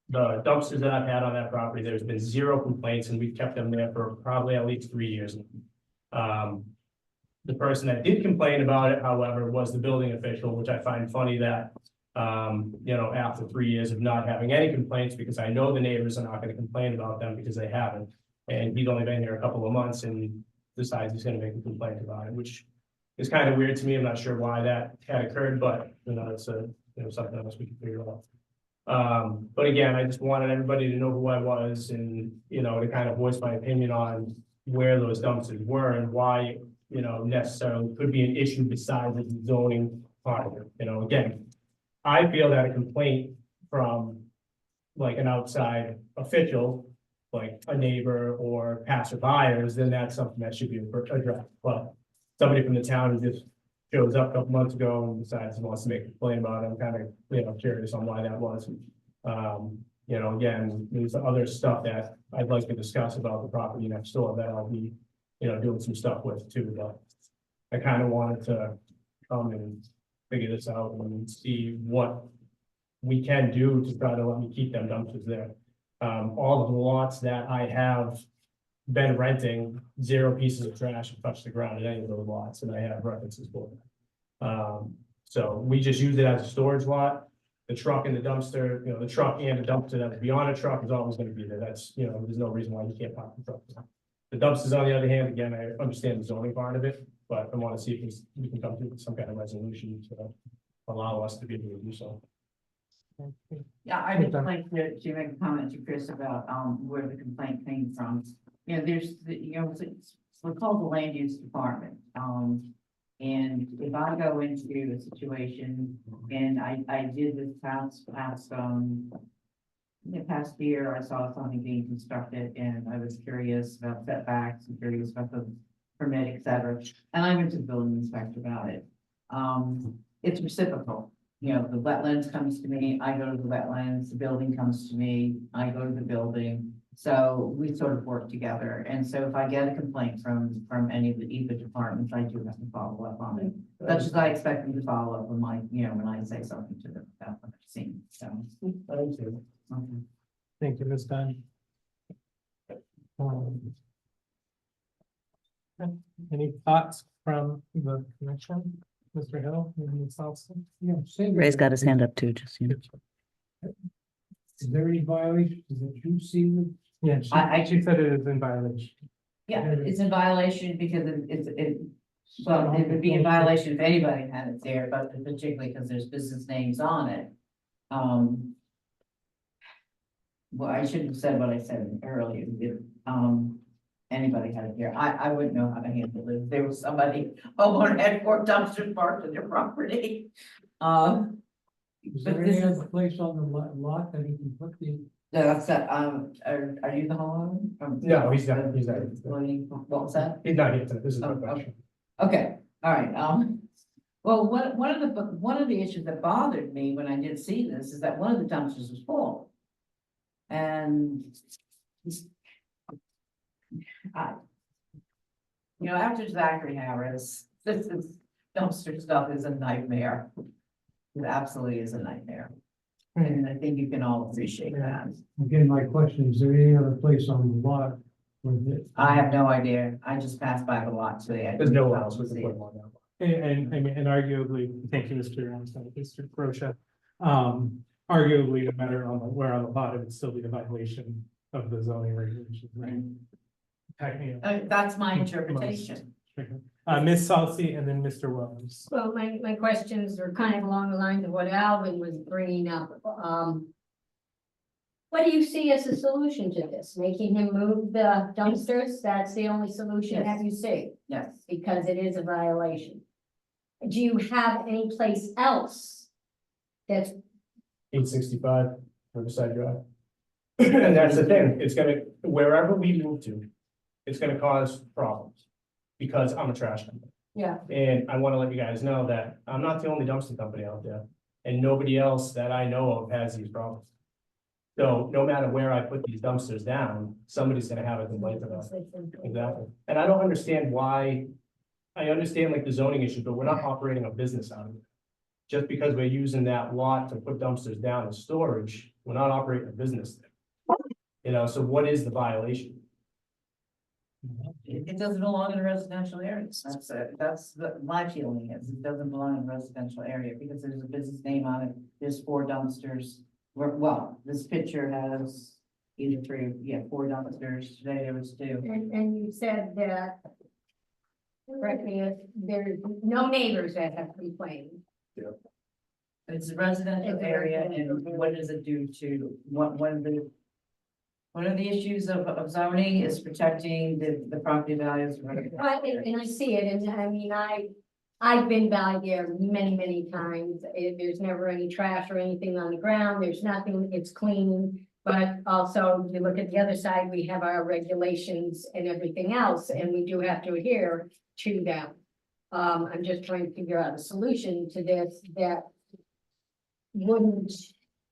The dumpsters that I've had on that property, there's been 0 complaints and we've kept them there for probably at least 3 years. The person that did complain about it, however, was the building official, which I find funny that, you know, after 3 years of not having any complaints, because I know the neighbors are not gonna complain about them because they haven't. And he's only been here a couple of months and decides he's gonna make a complaint about it, which is kind of weird to me. I'm not sure why that had occurred, but you know, it's something else we can figure out. But again, I just wanted everybody to know who I was and, you know, to kind of voice my opinion on where those dumpsters were and why, you know, necessarily could be an issue besides the zoning part of it. You know, again, I feel that a complaint from like an outside official, like a neighbor or passerbyers, then that's something that should be addressed. But somebody from the town who just shows up a couple months ago and decides he wants to make a complaint about it, I'm kind of, you know, curious on why that was. You know, again, there's other stuff that I'd like to discuss about the property next door that I'll be, you know, doing some stuff with too, but I kind of wanted to come and figure this out and see what we can do to try to let me keep them dumpsters there. All of the lots that I have been renting, 0 pieces of trash have touched the ground in any of those lots, and I have references for that. So we just use it as a storage lot. The truck and the dumpster, you know, the truck and the dumpster that would be on a truck is always gonna be there. That's, you know, there's no reason why you can't park the truck. The dumpsters, on the other hand, again, I understand the zoning part of it, but I want to see if we can come to some kind of resolution to allow us to be able to do so. Yeah, I would like to make a comment to Chris about, where the complaint came from. You know, there's, you know, we're called the land use department. And if I go into a situation and I did this past the past year, I saw something being constructed and I was curious about setbacks and curious about the permit, et cetera. And I went to the building inspector about it. It's reciprocal. You know, the wetlands comes to me, I go to the wetlands, the building comes to me, I go to the building. So we sort of work together. And so if I get a complaint from any of the either departments, I do have to follow up on it. Such as I expect them to follow up when when I say something to them about what I've seen. So. Thank you. Okay. Thank you, Ms. Dunn. Any thoughts from the commission? Mr. Hill, any thoughts? Yeah, same. Ray's got his hand up too, just, you know. Is there any violation? Is it you see them? Yeah, I- she said it is in violation. Yeah, it's in violation because well, it would be in violation if anybody had it there, but particularly because there's business names on it. Well, I shouldn't have said what I said earlier, if, anybody had it here, I wouldn't know how to handle it, if there was somebody, homeowner had 4 dumpsters parked on their property. Is But there this any is- other place on the lot that he can put the? That's, are you the homeowner? No, he's not. What was that? He's not here today. This is Oh, my question. Okay, all right, well, one of the issues that bothered me when I did see this is that one of the dumpsters was full. And after Zachary Harris, this is dumpster stuff is a nightmare. It absolutely is a nightmare. And I think you can all appreciate that. Again, my question, is there any other place on the lot where the? I have no idea. I just passed by the lot today. There's no one else we can put him on now. And arguably, thank you, Mr. Rocha. Arguably, no matter where on the lot, it would still be a violation of the zoning regulations, right? Technically. That's my interpretation. Ms. Salsi and then Mr. Williams. Well, my questions are kind of along the lines of what Alvin was bringing up. What do you see as a solution to this? Making him move the dumpsters? That's the only solution that you see? Yes. Because it is a violation. Do you have any place else that's 865 Riverside Drive. And that's the thing, it's gonna, wherever we move to, it's gonna cause problems. Because I'm a trash company. Yeah. And I wanna let you guys know that I'm not the only dumpster company out there. And nobody else that I know of has these problems. So no matter where I put these dumpsters down, somebody's gonna have a complaint about it. Exactly. And I don't understand why, I understand like the zoning issue, but we're not operating a business out of it. just because we're using that lot to put dumpsters down in storage, we're not operating a business there. You know, so what is the violation? It doesn't belong in a residential area. That's my feeling is it doesn't belong in a residential area because there's a business name on it. There's 4 dumpsters. Well, this picture has either 3, 4 dumpsters. Today there was 2. And you said that, correct me if there's no neighbors that have complained. It's a residential area and what does it do to one of the issues of zoning is protecting the property values. Well, and I see it, and I mean, I've been by there many, many times. There's never any trash or anything on the ground. There's nothing, it's clean. But also, you look at the other side, we have our regulations and everything else, and we do have to adhere to them. I'm just trying to figure out a solution to this that wouldn't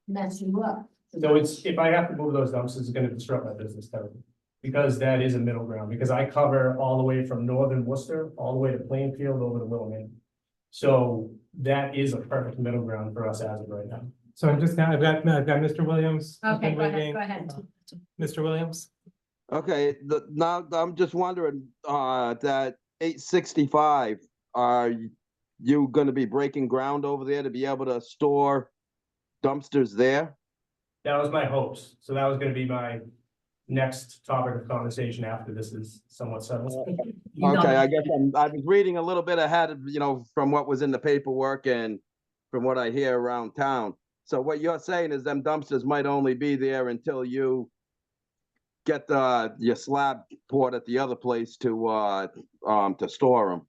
mess you up. So it's, if I have to move those dumpsters, it's gonna disrupt my business terribly. Because that is a middle ground, because I cover all the way from northern Worcester, all the way to Plainfield over to Willamette. So that is a perfect middle ground for us as of right now. So I'm just now, I've got Mr. Williams. who's Okay, been go ahead, waiting. go ahead. Mr. Williams? Okay, now I'm just wondering, that 865, are you gonna be breaking ground over there to be able to store dumpsters there? That was my hopes. So that was gonna be my next topic of conversation after this is somewhat settled. Okay, I guess I was reading a little bit ahead of, from what was in the paperwork and from what I hear around town. So what you're saying is them dumpsters might only be there until you get your slab poured at the other place to store them.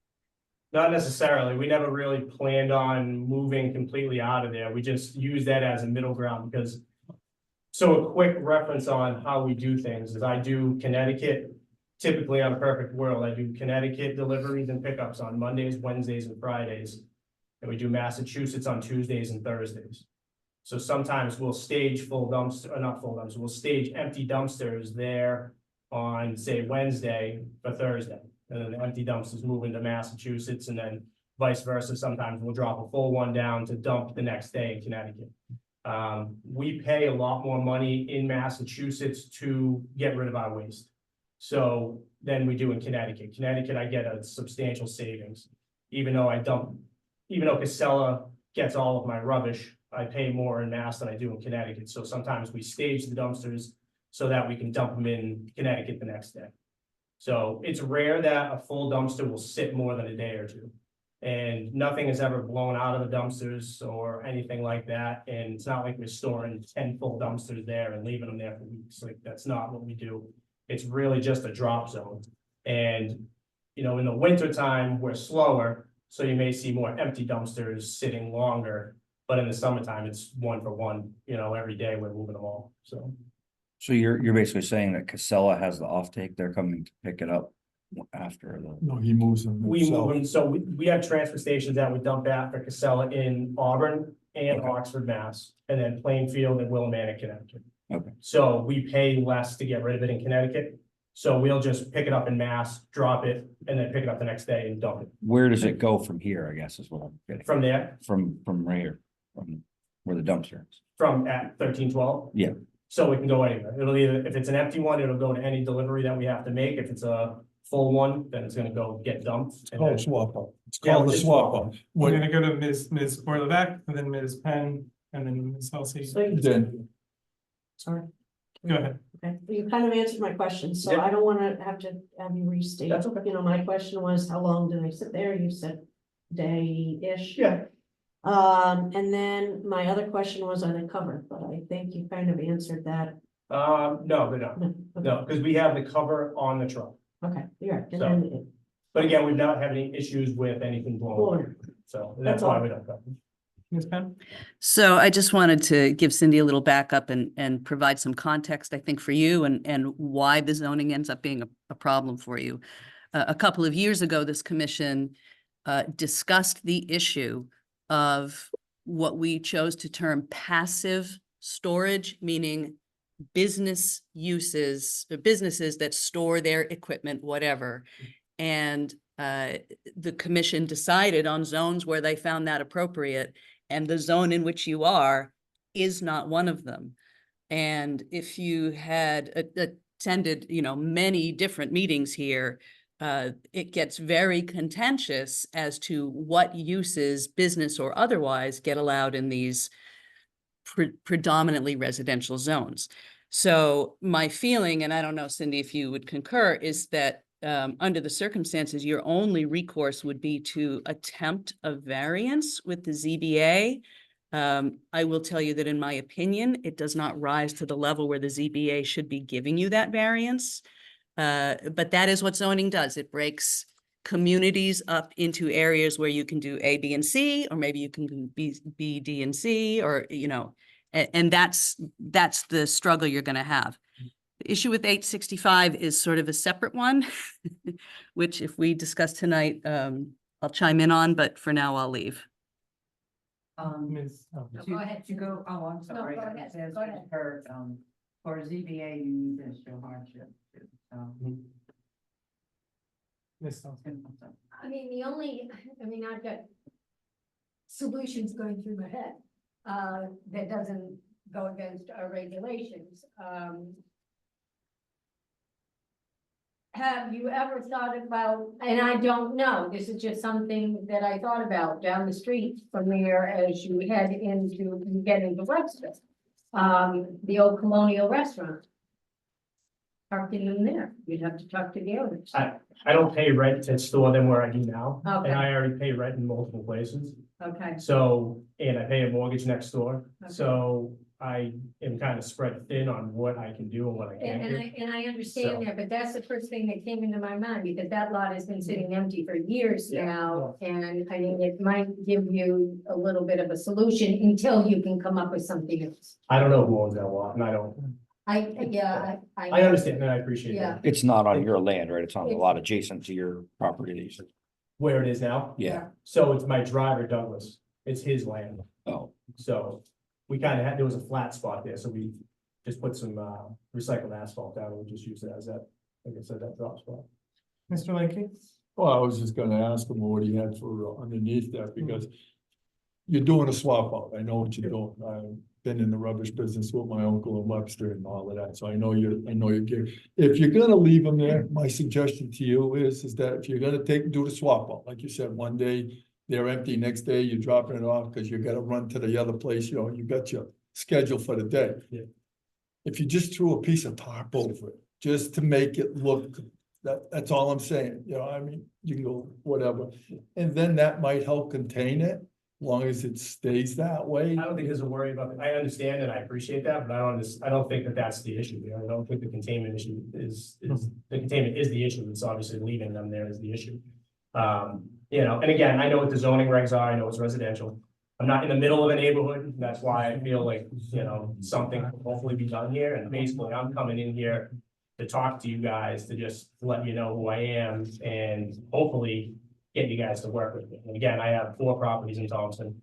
Not necessarily. We never really planned on moving completely out of there. We just use that as a middle ground because. So a quick reference on how we do things is I do Connecticut, typically on a perfect world, I do Connecticut deliveries and pickups on Mondays, Wednesdays, and Fridays. And we do Massachusetts on Tuesdays and Thursdays. So sometimes we'll stage full dumpster, or not full dumpster, we'll stage empty dumpsters there on, say, Wednesday for Thursday. And then the empty dumpsters move into Massachusetts and then vice versa. Sometimes we'll drop a full one down to dump the next day in Connecticut. We pay a lot more money in Massachusetts to get rid of our waste. So than we do in Connecticut. Connecticut, I get a substantial savings. Even though Casella gets all of my rubbish, I pay more in Mass than I do in Connecticut. So sometimes we stage the dumpsters so that we can dump them in Connecticut the next day. So it's rare that a full dumpster will sit more than a day or 2. And nothing is ever blown out of the dumpsters or anything like that. And it's not like we're storing 10 full dumpsters there and leaving them there for weeks. Like that's not what we do. It's really just a drop zone. And, in the winter time, we're slower. So you may see more empty dumpsters sitting longer, but in the summertime, it's 1 for 1, every day we're moving them all. So you're basically saying that Casella has the offtake, they're coming to pick it up after the. No, he moves them we move himself. them. So we have transfer stations that we dump at for Casella in Auburn and Oxford, Mass, and then Plainfield and Willamette, Connecticut. Okay. So we pay less to get rid of it in Connecticut. So we'll just pick it up in Mass, drop it, and then pick it up the next day and dump it. Where does it go from here, I guess is what I'm getting. From there, From right here, from where the dumpster is. from at 1312. Yeah. So it can go anywhere. It'll either, if it's an empty one, it'll go to any delivery that we have to make. If it's a full one, then it's gonna go get dumped. It's and called then- swap up. It's Yeah, called a it's swap swap up. We're When, gonna go to Ms. Borlevec, and then Ms. Penn, and then Ms. Halsey. then, Sorry. Go ahead. Okay, you kind of answered my question, so Yeah. I don't wanna have to have you restate. That's okay. My question was, how long do they sit there? You said day-ish. Yeah. And then my other question was, are they covered? But I think you kind of answered that. No, they're not. No, okay. No, because we have the cover on the truck. Okay, you're right. And So- then But again, we've not had any issues with anything blown. Blown. So That's that's why all. we don't cover. Ms. Penn? So I just wanted to give Cindy a little backup and provide some context, I think, for you and why the zoning ends up being a problem for you. A couple of years ago, this commission discussed the issue of what we chose to term passive storage, meaning business uses, businesses that store their equipment, whatever. And the commission decided on zones where they found that appropriate and the zone in which you are is not one of them. And if you had attended, many different meetings here, it gets very contentious as to what uses, business or otherwise, get allowed in these predominantly residential zones. So my feeling, and I don't know, Cindy, if you would concur, is that under the circumstances, your only recourse would be to attempt a variance with the ZBA. I will tell you that in my opinion, it does not rise to the level where the ZBA should be giving you that variance. But that is what zoning does. It breaks communities up into areas where you can do A, B, and C, or maybe you can do B, D, and C, or, and that's the struggle you're going to have. The issue with 865 is sort of a separate one, which if we discuss tonight, I'll chime in on, but for now I'll leave. Ms. oh, No, go ahead. To go, oh, I'm sorry. go It ahead, says go ahead. for, for ZBA, you need to show hardship. Ms. Thompson. I mean, I've got solutions going through my head, that doesn't go against our regulations. Have you ever thought about, and I don't know, this is just something that I thought about down the street from there as you get into Webster. The old Colonial Restaurant. Parking in there, you'd have to talk to the owners. I don't pay rent to store them where I do now, Okay. and I already pay rent in multiple places. Okay, So, and I pay a mortgage next door, Okay. so I am kind of spread thin on what I can do and what I can't do. and I understand So- that, but that's the first thing that came into my mind, because that lot has been sitting empty for years Yeah. now. And I mean, it might give you a little bit of a solution until you can come up with something else. I don't know who owns that lot, and I don't, I I understand that, I appreciate Yeah. that. It's not on your land, right? It's on a lot adjacent to your property. Where it is now, Yeah. so it's my driver Douglas, it's his land, Oh, so we kind of had, there was a flat spot there, so we just put some recycled asphalt down, and we just use it as that, like I said, that drop spot. Mr. Linky? Well, I was just gonna ask him what he had for underneath that, because you're doing a swap out. I know what you're doing. I've been in the rubbish business with my uncle in Webster and all of that, so I know you're good. If you're gonna leave them there, my suggestion to you is that if you're gonna do the swap out, like you said, one day they're empty, next day you're dropping it off because you gotta run to the other place, you got your schedule for the day. Yeah. If you just threw a piece of tarp over it, just to make it look, that's all I'm saying, I mean, you can go whatever. And then that might help contain it, as long as it stays that way. I don't think there's a worry about it. I understand and I appreciate that, but I don't think that that's the issue. I don't think the containment issue is, the containment is the issue. It's obviously leaving them there is the issue. And again, I know what the zoning regs are. I know it's residential. I'm not in the middle of a neighborhood. That's why I feel like, something will hopefully be done here. And basically I'm coming in here to talk to you guys, to just let you know who I am and hopefully get you guys to work with me. And again, I have 4 properties in Thompson.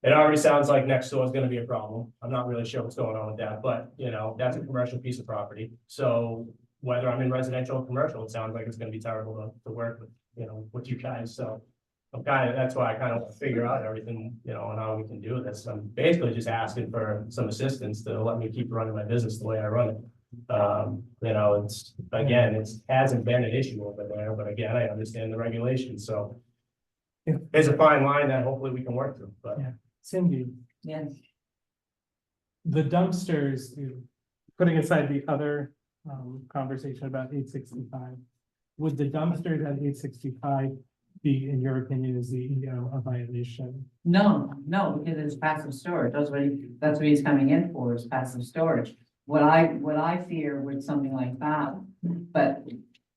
It already sounds like next door is gonna be a problem. I'm not really sure what's going on with that, but that's a commercial piece of property. So whether I'm in residential or commercial, it sounds like it's gonna be terrible to work with, with you guys. So that's why I kind of want to figure out everything, on how we can do this. I'm basically just asking for some assistance to let me keep running my business the way I run it. It hasn't been an issue over there, but again, I understand the regulations, so. Yeah. There's a fine line that hopefully we can work through, but. Yeah. Cindy, Yes. the dumpsters, putting aside the other conversation about 865, would the dumpsters at 865 be, in your opinion, a violation? No, because it's passive storage. That's what he's coming in for, is passive storage. What I fear with something like that, but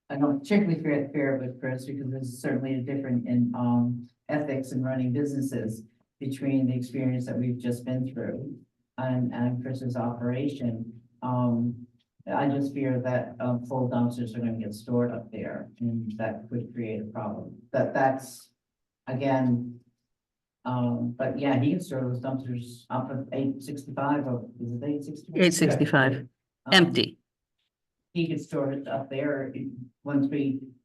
I don't particularly fear of it, Chris, because there's certainly a difference in ethics in running businesses between the experience that we've just been through and Chris's operation. I just fear that full dumpsters are going to get stored up there, and that could create a problem. That's again. But yeah, he can store those dumpsters up at 865, or is it 865? 865, empty. he could store it up there once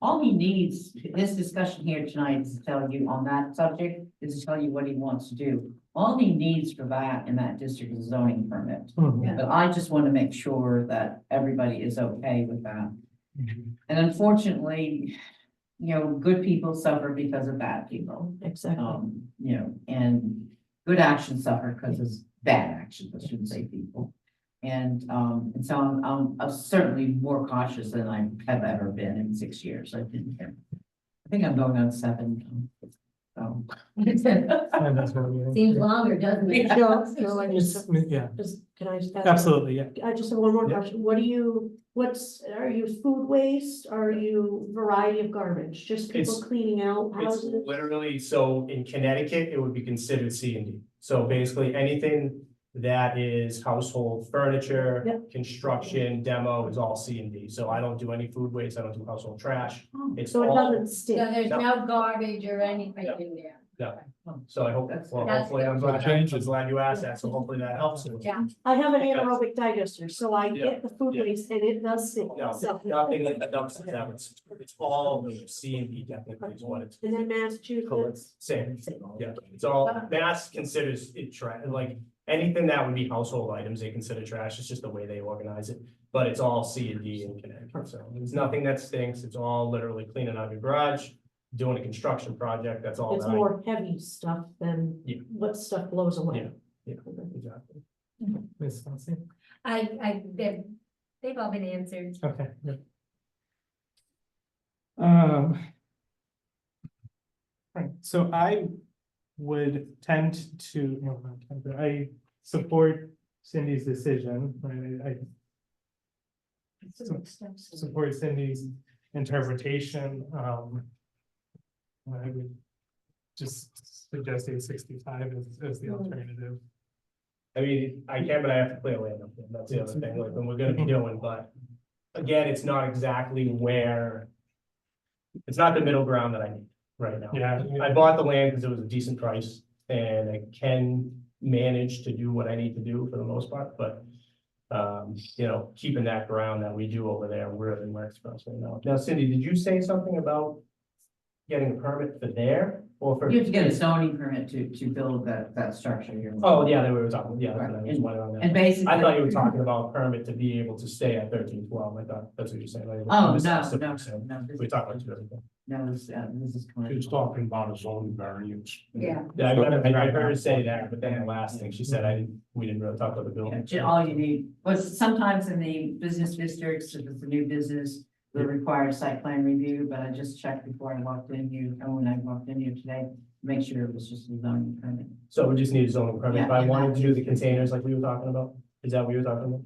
all he needs, this discussion here tonight is to tell you on that subject, is to tell you what he wants to do. All he needs for that in that district is a zoning permit. Mhm. But I just want to make sure that everybody is okay with that. And unfortunately, good people suffer because of bad people. Exactly. And good actions suffer because of bad actions, I shouldn't say people. And so I'm certainly more cautious than I have ever been in 6 years. I think I'm going on 7 now. So. And that's what we- Seems longer, doesn't it? No, I just, Yeah, can I just? ask- absolutely, yeah. I just have one more Yeah. question. Are you food waste? Are you variety of garbage? Just people It's- cleaning out It's houses? literally, so in Connecticut, it would be considered C and D. So basically, anything that is household furniture, Yep. construction, demo is all C and D. So I don't do any food waste, I don't do household trash. It's So it all, doesn't So stick. there's no garbage or anything in there. so I hope, well, That's hopefully, I'm glad, you asked that, so hopefully that helps. Yeah. I have an anaerobic digester, so I Yeah. get the food Yeah. waste and it does stick. No, So- nothing like the dumpster, that it's all C and D technically is what it's. And then Massachusetts. Same, yeah, it's all, Mass considers it trash, like, anything that would be household items, they consider trash, it's just the way they organize it. But it's all C and D in Connecticut, so there's nothing that stinks, it's all literally cleaning out your garage, doing a construction project, that's all It's that I. more heavy stuff than Yeah. what stuff blows away. Yeah, exactly. Ms. Fonsi? They've all been answered. Okay, good. Right, so I would tend to, no, not tend to, I support Cindy's decision, right? Support Cindy's interpretation, I would just suggest 865 as the alternative. I mean, I can, but I have to clear land up there, that's the other thing, like, when we're gonna be doing, but. Again, it's not exactly where. It's not the middle ground that I need right now. Yeah. I bought the land because it was a decent price and I can manage to do what I need to do for the most part, but. Keeping that ground that we do over there really works for us right now. Now, Cindy, did you say something about getting a permit for there or for? You have to get a zoning permit to build that structure here. Oh, yeah, they were talking, yeah, that's what I was Right. wondering on that. And basically. I thought you were talking about a permit to be able to stay at 1312. I thought that's what you're saying. right? Oh, This is no, specific, no, so no. We talked about two different things. No, this is. He was talking about a zoning variance. Yeah. Yeah, I heard her say that, but then the last thing she said, we didn't really talk about the building. All you need, was sometimes in the business districts, if it's a new business, will require site plan review, but I just checked before I walked in here, and when I walked in here today, make sure it was just a zoning permit. So we just need a zoning permit. If Yeah, I and wanted to that- do the containers like we were talking about, is that what you were talking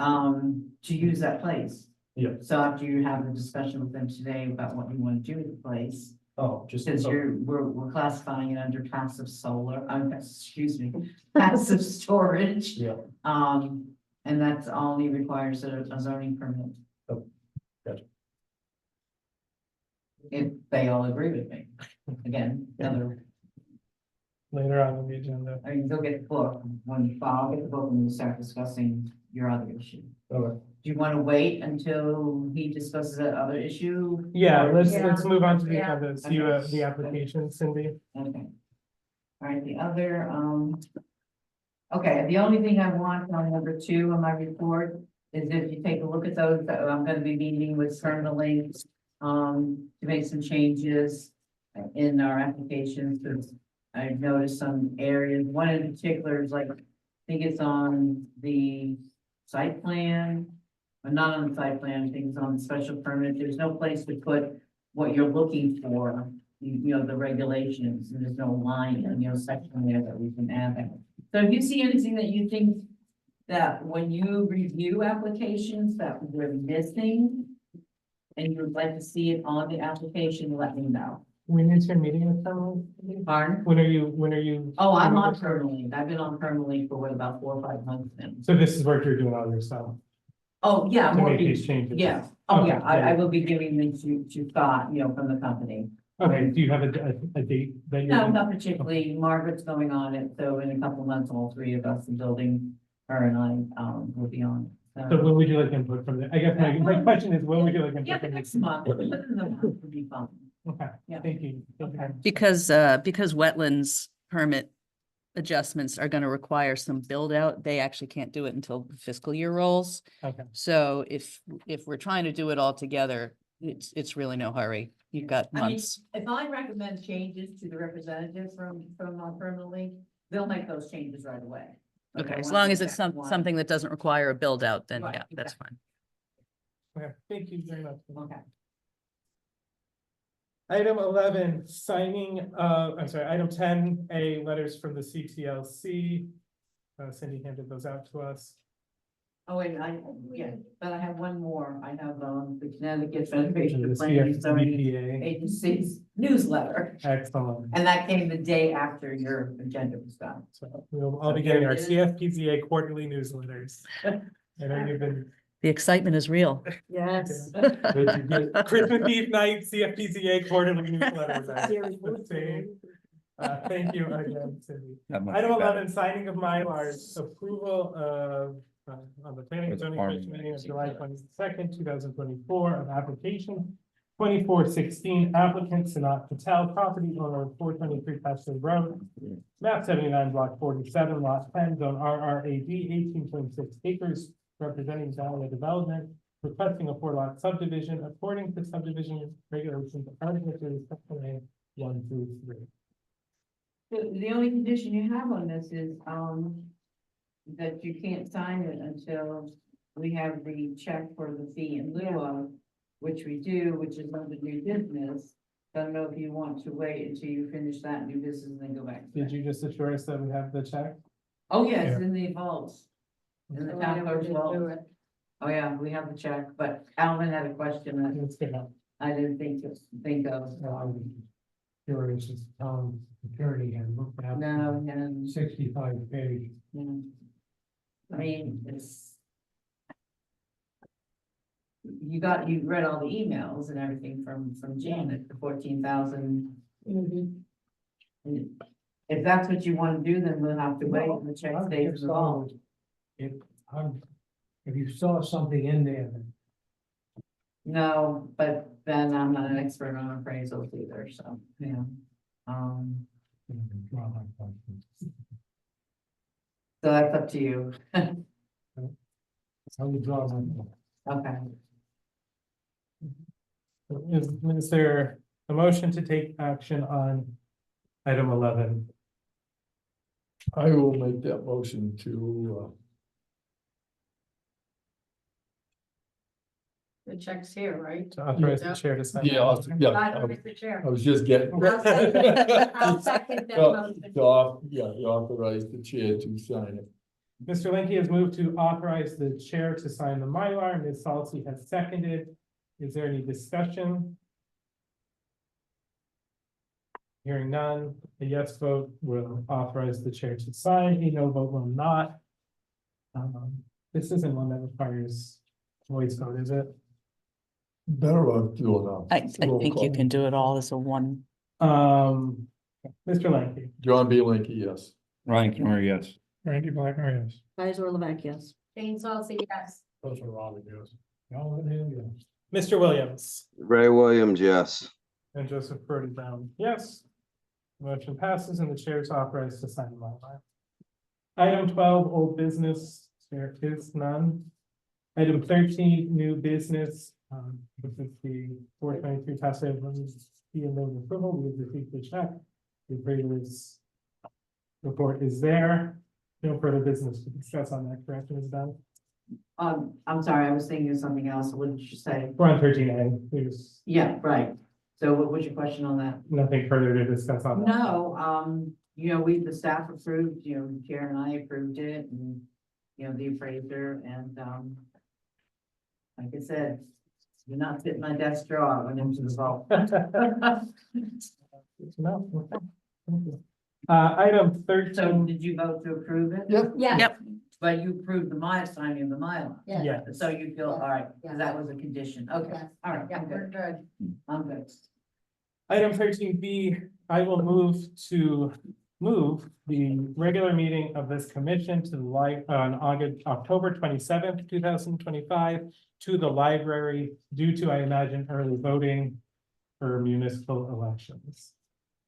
about? To use that place. Yeah. So after you have a discussion with them today about what you want to do with the place, Oh, just. because we're classifying it under passive solar, excuse me, passive storage. Yeah. And that's only requires a zoning permit. Oh, gotcha. If they all agree with me. Again, Later on in the agenda. I mean, they'll get the book I'll get the book when we start discussing your other issue. Okay. Do you want to wait until he discusses that other issue? Yeah, let's Yeah. move on to the Yeah. agenda, see the application, Cindy. Okay. All right, the other, okay, the only thing I want on number 2 on my report is if you take a look at those, I'm gonna be meeting with Permanent, to make some changes in our applications, because I've noticed some areas, one in particular is like, I think it's on the site plan, but not on the site plan, I think it's on the special permit, there's no place to put what you're looking for, the regulations, and there's no line, section there that we can add that. So if you see anything that you think that when you review applications that we're missing, and you would like to see it on the application, let me know. When is your meeting with them? Pardon? When are you? Oh, I'm on Permalink. I've been on Permalink for about 4 or 5 months now. So this is work you're doing all yourself Oh, yeah. to more make people- these changes? Yeah. Oh, yeah. Okay, I great. will be giving them to Scott, from the company. Okay, do you have a date that you're? No, not particularly. Margaret's going on it, so in a couple months, all 3 of us, the building, her and I, will be on. So when would you like input from the, I guess my question is, when would you like Yeah, input the from next the? month, within the month would be fine. Okay, Yeah. thank you. Okay. Because wetlands permit adjustments are gonna require some build out, they actually can't do it until the fiscal year rolls. Okay, So if we're trying to do it all together, it's really no hurry. You've got I mean, months. if I recommend changes to the representative from permanently, they'll make those changes right away. But Okay, they as want long to as it's check one. something that doesn't require a build out, then Right, yeah, that's exactly. fine. okay, thank you very much. Okay. Item 11, signing, I'm sorry, item 10A, letters from the CTLC. Cindy handed those out to us. Oh, wait, yeah, but I have one more. I have, the Connecticut Federation The of Planning and Zoning CFDPA. Agencies newsletter. Excellent. And that came the day after your agenda was done. So we'll all be getting our CFPZA quarterly newsletters. I know you've been. The excitement is real. Yes. Christmas Eve night, CFPZA quarterly newsletters. Thank you again, Cindy. That must Item be better. 11, signing of Mylars, approval of, on the planning and For the zoning farming commission meeting of magazine. July 22nd, 2024, of application 2416, applicant Sanat Patel, property owner of 423 Pastor Road, map 79, block 47, lot 10, zone RRAD, 18.6 acres, representing Valley Development, requesting a 4-lot subdivision according to subdivision regulations, article 3, section A, 1 through 3. The only condition you have on this is, that you can't sign it until we have the check for the fee in lieu of, which we do, which is under new business. Don't know if you want to wait until you finish that new business and then go back. to Did that. you just assure us that we have the check? Oh, yes, Yeah. in the vaults. In the So town whenever clerk's we vault. do it. Oh, yeah, we have the check, but Alvin had a question that It's good. I didn't think of. Curious as town attorney and looked at. No, and, 65 page. I mean, it's. You read all the emails and everything from Janet, the 14,000. If that's what you want to do, then we'll have to wait and the check stays in the vault. If you saw something in there, No, but then I'm not an expert on appraisals either, so, yeah. draw my question. So that's up to you. I would draw my. Okay. Is there a motion to take action on item 11? I will make that motion to, The check's here, right? To authorize the chair to sign. yeah, I was the I chair. was just getting. I'll second that motion. You authorize the chair to sign it. Mr. Linky has moved to authorize the chair to sign the Mylar. Ms. Salty has seconded. Is there any discussion? Hearing none, a yes vote will authorize the chair to sign, a no vote will not. This isn't one that requires voice vote, is it? Better off doing that. I think you can do it all as a one. Mr. Lanky, John B. Linky, yes. Ryan Kimmer, yes. Randy Blackmer, yes. Kaiser Levesque, yes. Jane Salty, yes. Those are wrong, yes. Mr. Williams, Ray Williams, yes. and Joseph Brody Brown, yes. Motion passes and the chair is authorized to sign the Mylar. Item 12, old business, there is none. Item 13, new business, this is the 423 Paseo fee and loan approval. We have received the check. The previous report is there. No further business to discuss on that. Correction is done. I'm sorry, I was thinking of something else. What did you say? We're on 13A. There's Yeah, right. So what was your question on that? nothing further to discuss on that. No, the staff approved, the chair and I approved it and, the appraiser and, like I said, you're not sitting my desk drawer, I went into the vault. No, okay. Thank you. Item 13. So did you vote to approve it? Yep. Yeah. Yep. But you approved the signing of the Mylar. Yeah. Yeah. So you feel, all right, Yeah. 'cause that was a condition. Okay, Yes. all right, Yeah, I'm we're good. good. I'm good. Item 13B, I will move to move the regular meeting of this commission to the on October 27th, 2025 to the library due to, I imagine, early voting for municipal elections.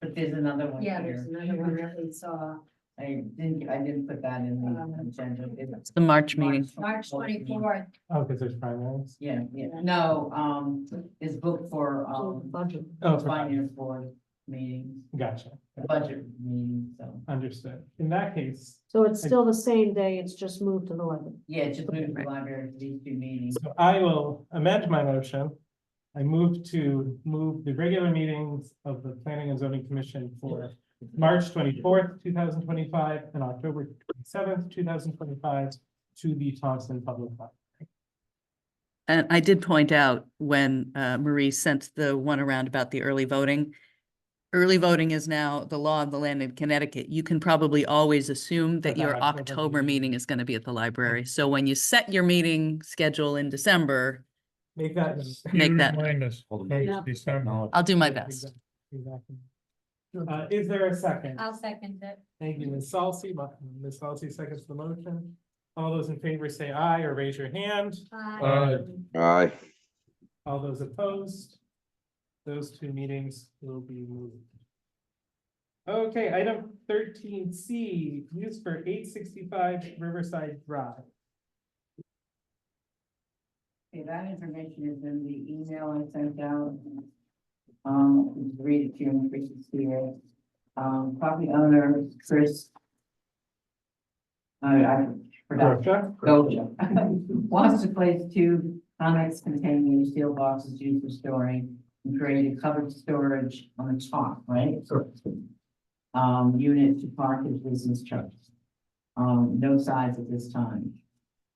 But there's another one Yeah, there's here. another one that we saw, I didn't put that in the agenda. It's the March meeting. March 24th. Oh, because there's primaries. Yeah, no, it's booked for, Budget. Oh, for finance board meetings, Gotcha, budget meetings, so. understood. In that case, So it's still the same day, it's just moved to the 11th. Yeah, just move the library to these two meetings. so I will amend my motion. I move to move the regular meetings of the Planning and Zoning Commission for March 24th, 2025 and October 27th, 2025 to the Thompson Public Library. And I did point out when Marie sent the one around about the early voting. Early voting is now the law of the land in Connecticut. You can probably always assume that That your October October meeting. meeting is going to be at the library. So when you set your meeting schedule in December, Make that. Make that- Remind us, next December. I'll do my best. Exactly. Is there a second? I'll second it. Thank you, Ms. Salsi. Ms. Salsi seconds the motion. All those in favor say aye or raise your hand. Aye. All those opposed? Those two meetings will be moved. Okay, item 13C, use for 865 Riverside Drive. Okay, that information is in the email I sent out. Read it to you and Chris is here. Property owner, Chris. I forgot. Gotcha. Wants to place two Conex containing steel boxes used for storing and create a covered storage on the top, right? Unit to park his business trucks. No size at this time.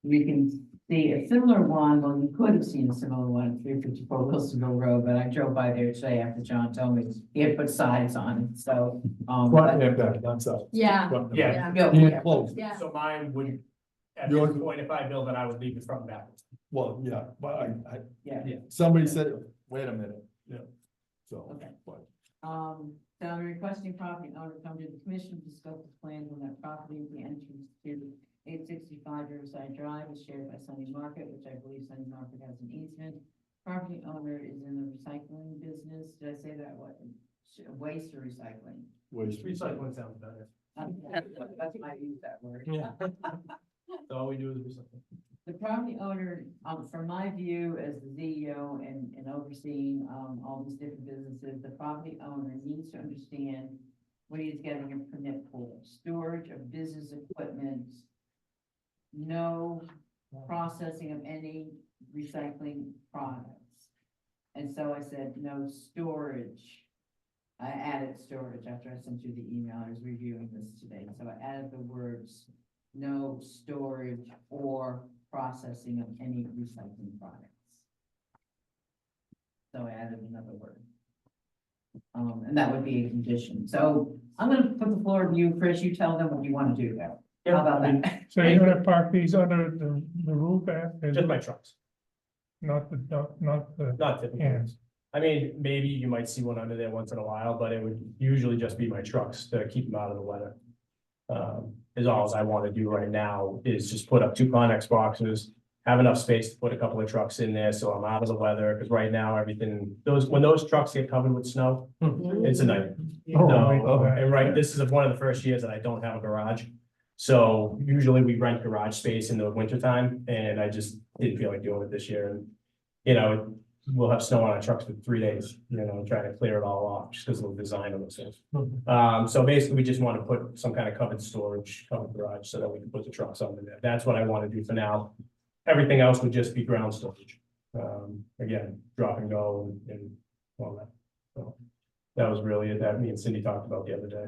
You can see a similar one, well, you could have seen a similar one at 354 Wilsonville Road, but I drove by there today after John told me he had put sides on it, so. Front but- and back, that's all. Yeah. Front and Yeah. back. Yeah. And close. Yeah. So mine would, at Yours- this point, if I build it, I would leave it front and back. Well, yeah, but Yeah. somebody said, wait a minute, yeah. So. Okay. but- So I'm requesting property owner come to the commission to discuss the plans on that property. The entrance to 865 Riverside Drive is shared by Sunny Market, which I believe Sunny Market has an easement. Property owner is in the recycling business. Did I say that? What? Waste or recycling? Waste. Recycling sounds better. That's why I use that word. Yeah. So all we do is recycle. The property owner, from my view as the CEO and overseeing, all these different businesses, the property owner needs to understand what he's getting a permit for. Storage of business equipment, no processing of any recycling products. And so I said, no storage. I added storage after I sent you the email. I was reviewing this today. So I added the words, no storage or processing of any recycling products. So I added another word. And that would be a condition. So I'm gonna put the floor to you, Chris. You tell them what you want to do there. How about that? So you're gonna park these under the roof and Just my trucks, not the not typically. cans. I mean, maybe you might see one under there once in a while, but it would usually just be my trucks to keep them out of the weather. Is all I want to do right now is just put up two Connex boxes, have enough space to put a couple of trucks in there, so I'm out of the weather, because right now everything, when those trucks get covered with snow, it's a nightmare. Oh, No, okay. and right, this is one of the first years that I don't have a garage. So usually we rent garage space in the winter time, and I just didn't feel like doing it this year, and, you know, we'll have snow on our trucks for 3 days, you know, trying to clear it all off, just because of the design of those things. So basically, we just want to put some kind of covered storage, covered garage, so that we can put the trucks under there. That's what I want to do for now. Everything else would just be ground storage. Again, drop and go and all that. So that was really it that me and Cindy talked about the other day.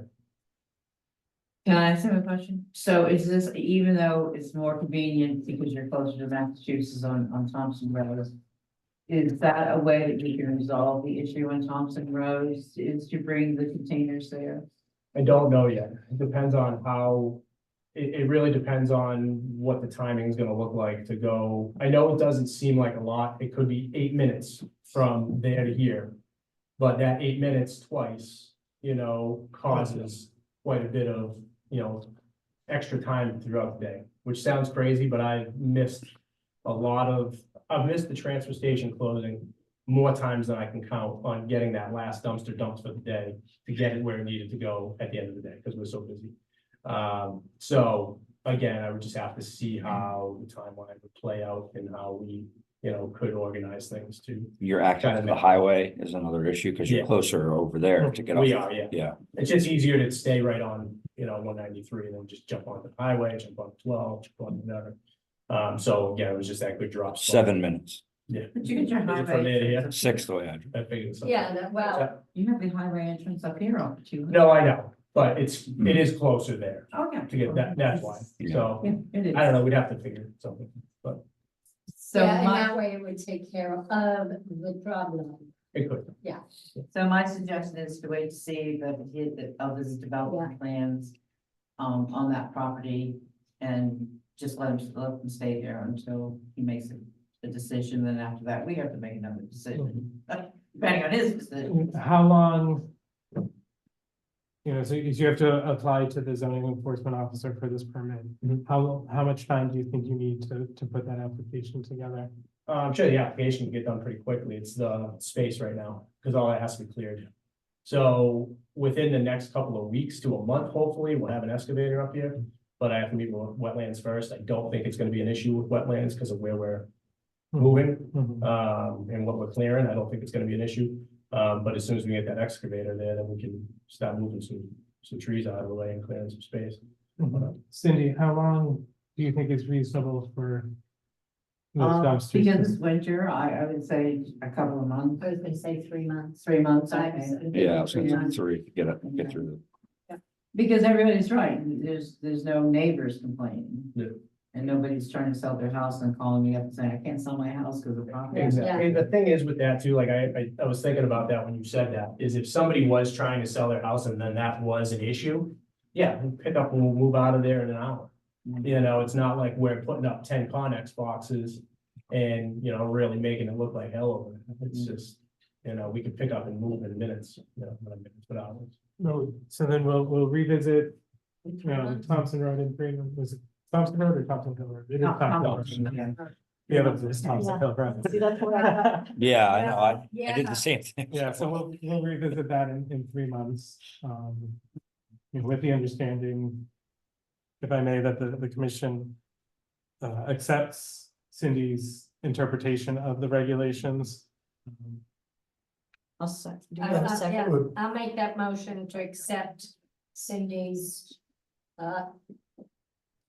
Can I ask him a question? So is this, even though it's more convenient because you're closer to Massachusetts on Thompson Road, is that a way that we can resolve the issue on Thompson Road, is to bring the containers there? I don't know yet. It depends on how, it really depends on what the timing is gonna look like to go. I know it doesn't seem like a lot. It could be 8 minutes from there to here. But that 8 minutes twice, you know, causes quite a bit of, extra time throughout the day, which sounds crazy, but I've missed the transfer station closing more times than I can count on getting that last dumpster dumped for the day to get it where it needed to go at the end of the day, because we're so busy. So again, I would just have to see how the timeline would play out and how we, could organize things to. Your access to the highway is another issue because you're Yeah. closer over there to get off. We are, yeah. Yeah, It's just easier to stay right on, 193 and then just jump on the highway, jump on 12, jump on whatever. So yeah, it was just that good drop. spot. 7 minutes, Yeah. But you get your Is it from highway. there to here? sixth way. I figured so. Yeah, well, You have the highway entrance up here off two. No, I know, but it is closer there Okay. to get that, that's why. So Yeah, it is. I don't know, we'd have to figure something, but So yeah, and my, that way it would take care of the problem. it could. so my suggestion is to wait to see of his development plans on that property and just let him stay there until he makes a decision. Then after that, we have to make another decision, depending on his decision. How long? So you have to apply to the zoning enforcement officer for this permit. Mhm. How much time do you think you need to put that application together? I'm sure the application can get done pretty quickly. It's the space right now, because all that has to be cleared. So within the next couple of weeks to a month, hopefully, we'll have an excavator up here. But I have to meet with wetlands first. I don't think it's gonna be an issue with wetlands because of where we're moving, Mhm. and what we're clearing. I don't think it's gonna be an issue. But as soon as we get that excavator there, then we can start moving some trees out of the way and clearing some space. Cindy, how long do you think is reasonable for those dumpsters? Because it's winter, I would say a couple of months, I was gonna say 3 months. 3 months, Five, okay. seven, Yeah, I was 3 gonna months. say 3, get through Because everybody's right, there's no neighbors complaining. Yeah. And nobody's trying to sell their house and calling me up and saying, I can't sell my house because of property. Exactly. And the thing is with that too, like I was thinking about that when you said that, is if somebody was trying to sell their house and then that was an issue. Yeah, we'll pick up and we'll move out of there in an hour. It's not like we're putting up 10 Connex boxes and, really making it look like hell over there. It's just, we can pick up and move in minutes, not minutes, but hours. No, so then we'll revisit, Thompson Road in Greenland. Was it Thompson Road or Thompson Hill Road? It is Thompson Road. The other was Thompson Hill Road. See, that's what I. it. Yeah, I know, I did Yeah. the same thing. Yeah, so we'll revisit that in 3 months. With the understanding, if I may, that the commission accepts Cindy's interpretation of the regulations. I'll second. Do you have a second? I'll make that motion to accept Cindy's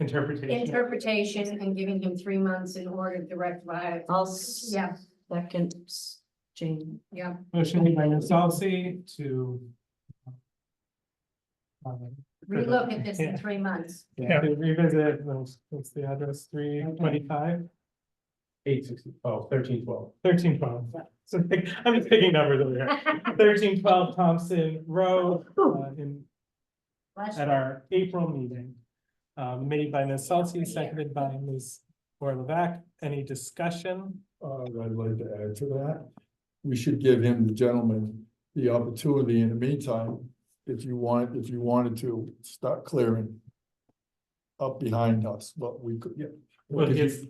interpretation and giving him 3 months in order to rectify. Yeah, Second, Jane. yeah. Motion made by Ms. Salsi to Relook at this in 3 months. yeah, to revisit, what's the address, 325? 860, 1312. 1312. So I'm just picking numbers over here. 1312 Thompson Road, at our April meeting. Made by Ms. Salsi, seconded by Ms. Orlevac. Any discussion? I'd like to add to that. We should give him, the gentleman, the opportunity in the meantime, if you wanted to start clearing up behind us, but we could, yeah. Well, Because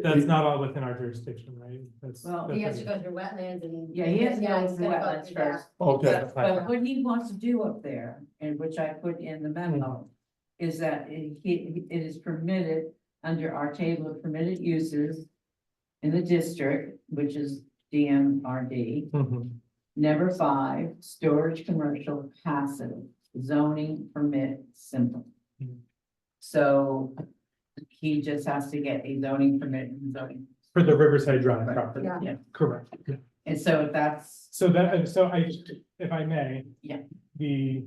that's not all within our jurisdiction, right? That's. Well, He has to go through wetlands and. Yeah, he has to go he's through gotta go wetlands through that. first. Okay, But what he wants to do up there, and which I put in the memo, is that it is permitted under our table of permitted uses in the district, which is DMRD. Mhm. Number 5, storage commercial passive, zoning permit simple. Mhm. So he just has to get a zoning permit and zoning. For the Riverside Drive Right. property. Yeah. Correct. And so that's, So if I may. Yeah. The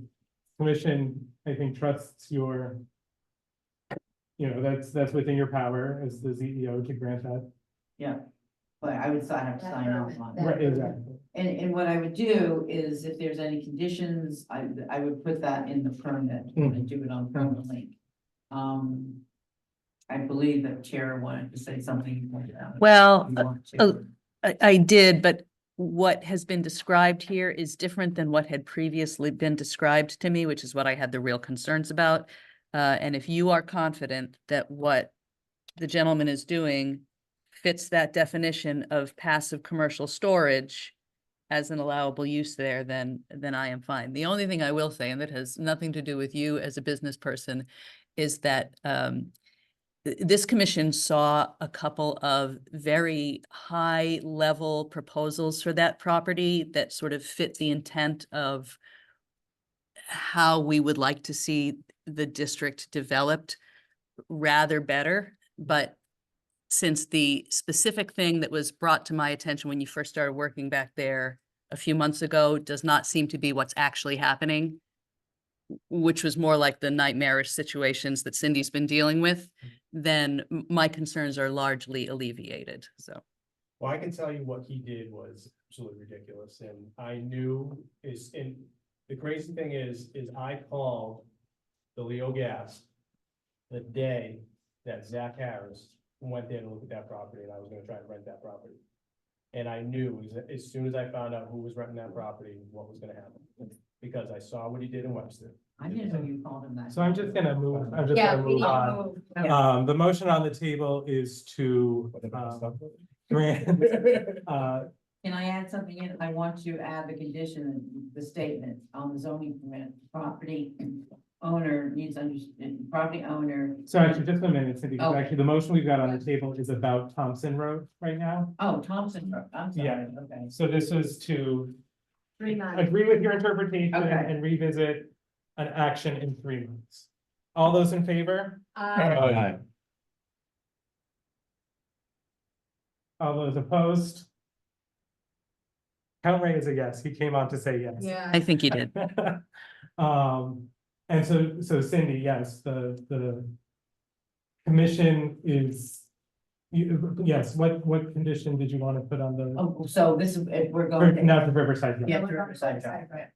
commission, I think, trusts your. That's within your power as the CEO to grant that. yeah, but I would still have to sign off on it. That- Right, exactly. And what I would do is if there's any conditions, I would put that in the permit and do it on permit link. I believe that Chair wanted to say something. Well, You want to? I did, but what has been described here is different than what had previously been described to me, which is what I had the real concerns about. And if you are confident that what the gentleman is doing fits that definition of passive commercial storage as an allowable use there, then I am fine. The only thing I will say, and that has nothing to do with you as a business person, is that this commission saw a couple of very high level proposals for that property that sort of fit the intent of how we would like to see the district developed rather better. But since the specific thing that was brought to my attention when you first started working back there a few months ago does not seem to be what's actually happening, which was more like the nightmarish situations that Cindy's been dealing with, then my concerns are largely alleviated, so. Well, I can tell you what he did was absolutely ridiculous, and I knew and the crazy thing is I called the Leo Gas the day that Zach Harris went there to look at that property, and I was gonna try to rent that property. And I knew as soon as I found out who was renting that property, what was gonna happen, because I saw what he did in Webster. I didn't know you called him that. So I'm just gonna move Yeah, we need to on. move. The motion on the table is to grant, Can I add something in? I want to add the condition, the statement on the zoning permit, property owner needs property owner. so actually just a minute, Cindy, because Oh. actually the motion we've got on the table is about Thompson Road right now. Oh, Thompson Road, I'm sorry, Yeah. okay. So this is to 3 months. agree with your interpretation Okay. and revisit an action in 3 months. All those in favor? All those opposed? Count Ray is a yes. He came on to say yes. Yeah. I think you did. And so Cindy, yes, the commission is, yes, what condition did you want to put on the, Oh, so this is, if we're going. to- not the Riverside? Yeah, Drive. Riverside Drive, right.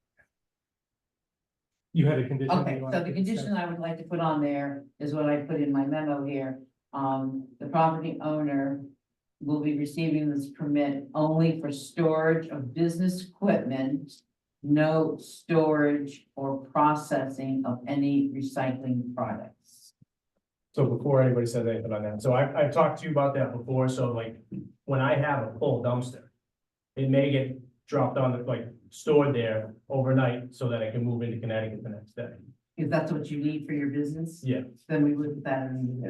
You had a condition? that Okay, you wanted so the to condition I would like to put on there is what I put in my memo here. The property owner will be receiving this permit only for storage of business equipment, no storage or processing of any recycling products. So before anybody says anything on that, so I've talked to you about that before, so like, when I have a full dumpster, it may get dropped on the, like, stored there overnight so that I can move into Connecticut the next day. If that's what you need for your business, Yeah, then we would put that in.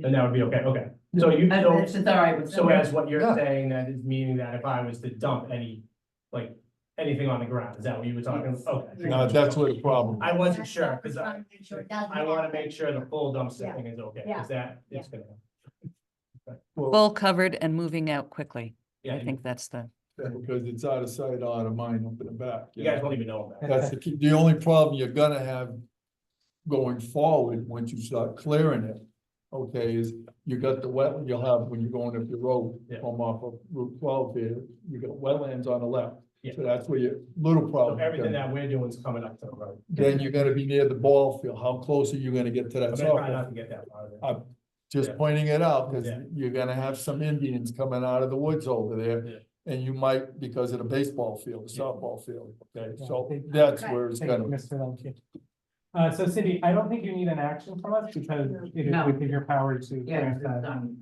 and that would be okay, okay. So you, And so, it's all right with. so as what you're Yeah. saying, that is meaning that if I was to dump any, like, anything on the ground, is that what you were talking? Yes. Okay. No, that's what the problem. I wasn't sure, because Wanna make sure it doesn't I wanna happen. make sure the full dumpster Yeah. thing is okay, Yeah. because that is gonna. Full covered and moving out quickly. Yeah, I think that's the, Because it's out of sight, out of mind up in the back. you guys won't even know about it. That's the only problem you're gonna have going forward, once you start clearing it. Okay, is you got the wet, you'll have, when you're going up the road, Yeah. from off of Route 12 here, you got wetlands on the left. Yeah. So that's where your little So problem. everything that we're doing is coming up to the road. Then you're gonna be near the ball field. How close are you gonna get to I'm that gonna try softball? not to get that far. I'm just Yeah. pointing it out, because Yeah. you're gonna have some Indians coming out of the woods over Yeah. there. And you might, because of the baseball field, the Yeah. softball field, okay, Yeah. so that's Okay. where it's Thank you, gonna. Mr. Lemke. So Cindy, I don't think you need an action from us because it is No. within your power to Yeah, grant it's that. done.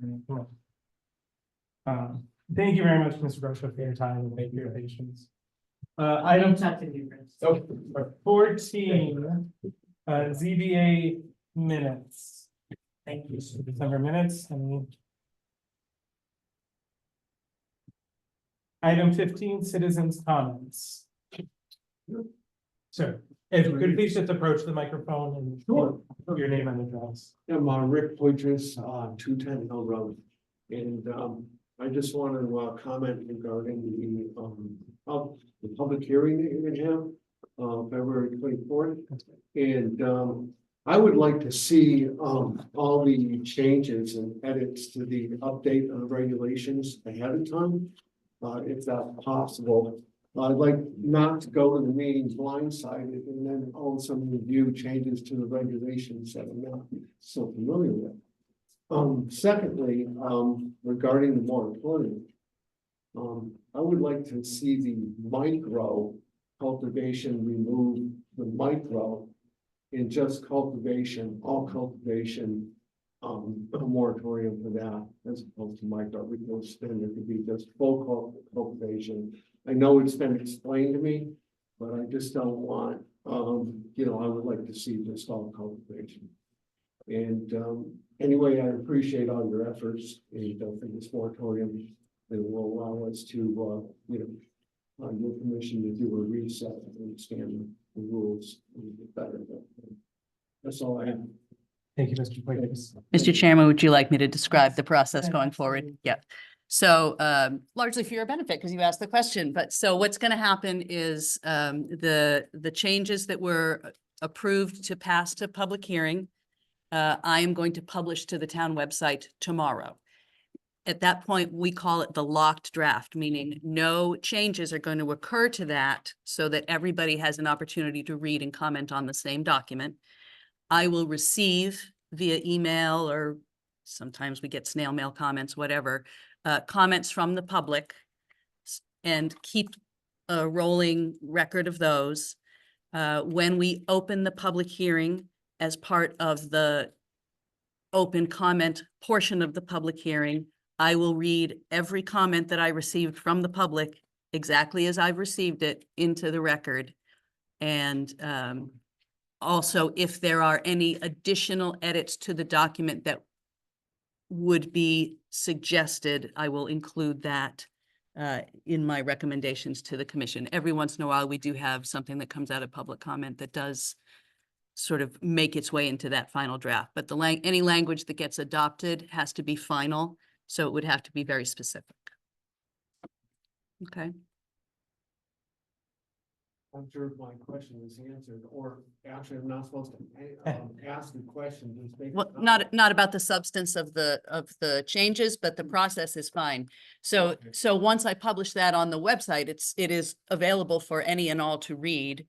Thank you very much, Mr. Grosha, for your time and thank you for your patience. I'm Item in touch with you, Chris. So, 14, ZBA minutes. Thank you. December minutes and. Item 15, citizens' comments. Sir, if you could please just approach the microphone and your name and address. I'm Rick Poitras, 210 Hill Road. And I just want to comment regarding the public hearing that you're gonna have February 24th. And I would like to see all the changes and edits to the update of regulations ahead of time, if that's possible. I'd like not to go to the meeting blindsided and then all of a sudden review changes to the regulations that I'm not so familiar with. Secondly, regarding the moratorium, I would like to see the micro cultivation remove the micro in just cultivation, all cultivation, a moratorium for that as opposed to micro, because then it could be just full cultivation. I know it's been explained to me, but I just don't want, you know, I would like to see just all cultivation. And, anyway, I appreciate all your efforts and for this moratorium that will allow us to, you know, on your permission to do a reset and understand the rules a little bit better. But that's all I have. Thank you, Mr. Quigley. Mr. Chairman, would you like me to describe the process going forward? Yeah. So largely for your benefit, because you asked the question, but so what's going to happen is the changes that were approved to pass to public hearing, I am going to publish to the town website tomorrow. At that point, we call it the locked draft, meaning no changes are going to occur to that so that everybody has an opportunity to read and comment on the same document. I will receive via email, or sometimes we get snail mail comments, whatever, comments from the public and keep a rolling record of those. When we open the public hearing as part of the open comment portion of the public hearing, I will read every comment that I received from the public exactly as I've received it into the record. And also, if there are any additional edits to the document that would be suggested, I will include that in my recommendations to the commission. Every once in a while, we do have something that comes out of public comment that does sort of make its way into that final draft. But any language that gets adopted has to be final, so it would have to be very specific. Okay. I'm sure my question was answered, or actually I'm not supposed to ask the question. Just make Well, not about the substance of the changes, but the process is fine. So, Okay. so once I publish that on the website, it is available for any and all to read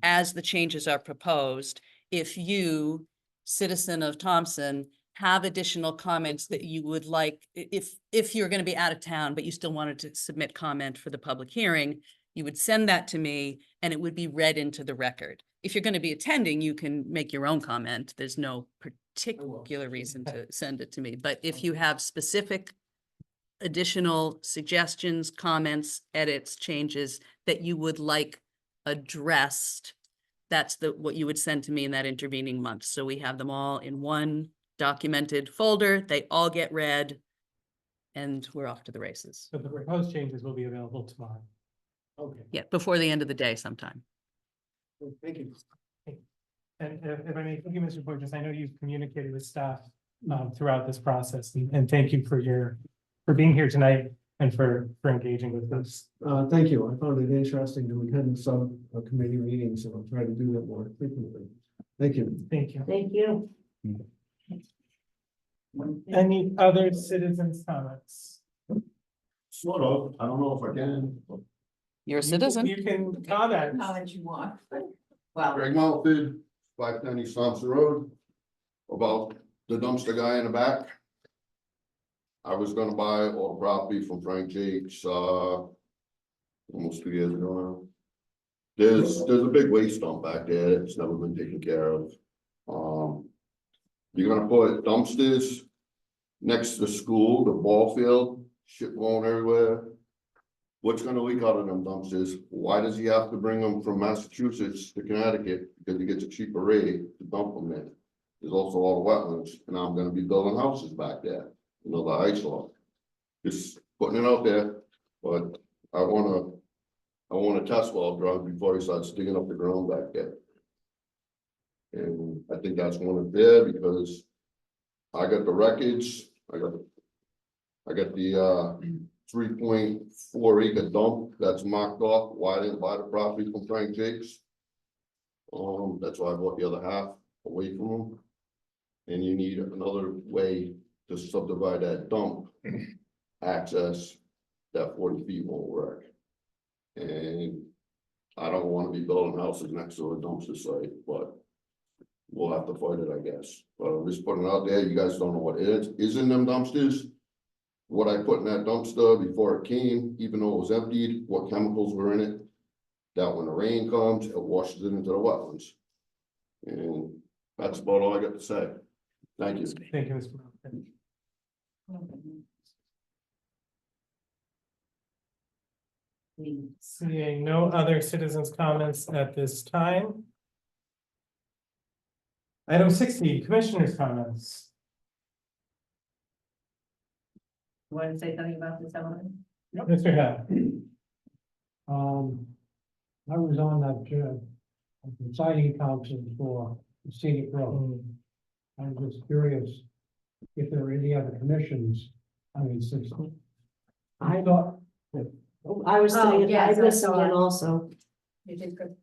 as the changes are proposed. If you, citizen of Thompson, have additional comments that you would like, if you're going to be out of town, but you still wanted to submit comment for the public hearing, you would send that to me and it would be read into the record. If you're going to be attending, you can make your own comment. There's no particular reason to send it to me. But if you have specific additional suggestions, comments, edits, changes that you would like addressed, that's what you would send to me in that intervening month. So we have them all in one documented folder. They all get read and we're off to the races. So the proposed changes will be available tomorrow. Okay, Yeah, before the end of the day sometime. thank you. And if I may, thank you, Mr. Borges, I know you've communicated with staff throughout this process, and thank you for being here tonight and for engaging with us. Thank you. I found it interesting to attend some committee meetings, and I'll try to do that more frequently. Thank you. Thank you. Thank you. Any other citizens' comments? Sort of, I don't know if I can. You're a citizen. You can comment. Comment you want. Well, Greg Malford, 590 Thompson Road, about the dumpster guy in the back. I was gonna buy all the property from Frank Jakes, almost 2 years ago now. There's a big waste dump back there, it's never been taken care of. You're gonna put dumpsters next to the school, the ball field, shit going everywhere. What's gonna leak out of them dumpsters? Why does he have to bring them from Massachusetts to Connecticut? Because he gets a cheaper rate to dump them in. There's also all the wetlands, and I'm gonna be building houses back there, you know, the ice law. Just putting it out there, but I want a test well drug before he starts digging up the ground back there. And I think that's one there because I got the records, I got the 3.4 acre dump that's marked off. Why I didn't buy the property from Frank Jakes. That's why I bought the other half away from him. And you need another way to subdivide that dump access. That 40 feet won't work. And I don't want to be building houses next to a dumpster site, but we'll have to fight it, I guess. But I'm just putting it out there. You guys don't know what it is in them dumpsters. what I put in that dumpster before it came, even though it was emptied, what chemicals were in it. That when the rain comes, it washes it into the wetlands. And that's about all I got to say. Thank you. Thank you, Mr. Brown. Seeing no other citizens' comments at this time. Item 60, commissioners' comments. Want to say something about this, Ellen? Mr. Hill. I was on that, deciding council for the scenic road. I was just curious if there were any other commissions. I mean, since I thought that, I was Oh, saying, I yes, I listened saw in it. also. You did good.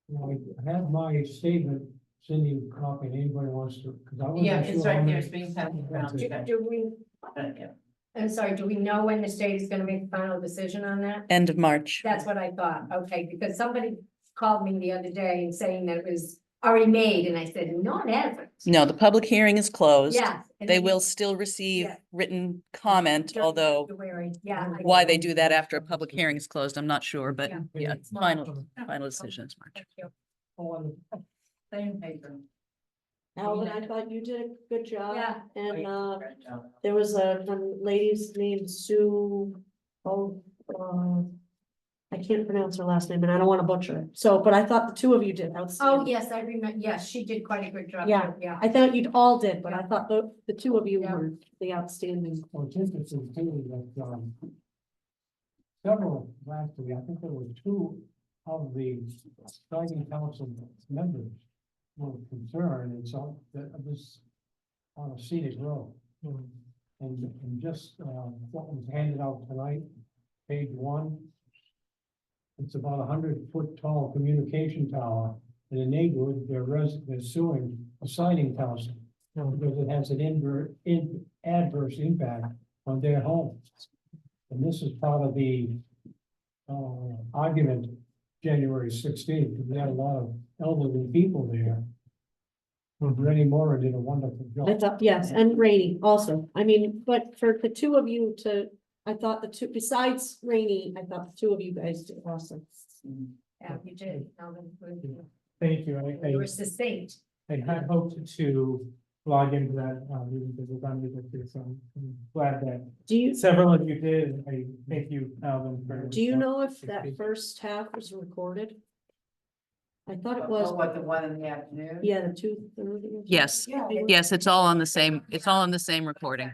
you know, I have my statement, Cindy, copy, anybody wants to, because I Yeah, wasn't it's sure. how right there, many- it's being passed around. Do we, Yeah. I'm sorry, do we know when the state is gonna make the final decision on that? End of March. That's what I thought, okay, because somebody called me the other day and saying that it was already made, and I said, no, it hasn't. No, the public hearing is closed. Yeah. and They then- will still receive Yeah. written comment, During although February, yeah. I- why they do that after a public hearing is closed, I'm not sure, but Yeah. yeah, final decision is March. Thank you. Same paper. Alvin, I thought you did a good job. Yeah. And, there was a lady's named Sue, I can't pronounce her last name and I don't want to butcher it. So, but I thought the two of you did Oh, outstanding. yes, I remember, yes, she did quite a good job. Yeah. too, Yeah. I thought you'd all did, but I thought the two of you Yeah. were the outstanding. Well, it's interesting too, that, several, actually, I think there were two of the starting council members were concerned, and so that this on a scenic road. And just, what was handed out tonight, page 1. It's about 100-foot tall communication tower in a neighborhood, they're suing a siding council. Because it has an adverse impact on their homes. And this is part of the argument January 16th, because we had a lot of elderly people there. Rennie Mora did a wonderful I job. thought, yes, and Rainey also. I mean, but for the two of you to, I thought the two, besides Rainey, I thought the two of you guys did awesome. Yeah, you did. Alvin, good. Thank you. You were succinct. I had hoped to log into that, meeting because we're done with it, so I'm glad that Do you, several of you did. I thank you, Alvin, for. do you know if that first half was recorded? I thought it was, Oh, what, the one in the afternoon? yeah, the 2:30. Yes, Yeah. yes, it's all on the same, it's all on the same recording.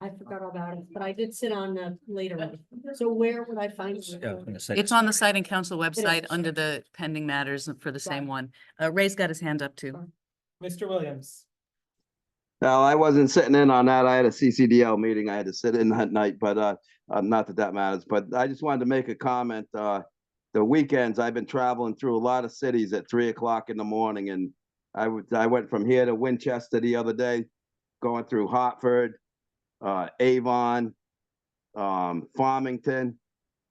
I forgot all about it, but I did sit on the later one. So where would I find? it? Yeah, I was gonna say. It's on the site and council website is. under the pending matters for the same Right. one. Ray's got his hand up too. Mr. Williams. No, I wasn't sitting in on that. I had a CCDL meeting I had to sit in that night, but not that that matters. But I just wanted to make a comment. The weekends, I've been traveling through a lot of cities at 3 o'clock in the morning, and I went from here to Winchester the other day, going through Hartford, Avon, Farmington.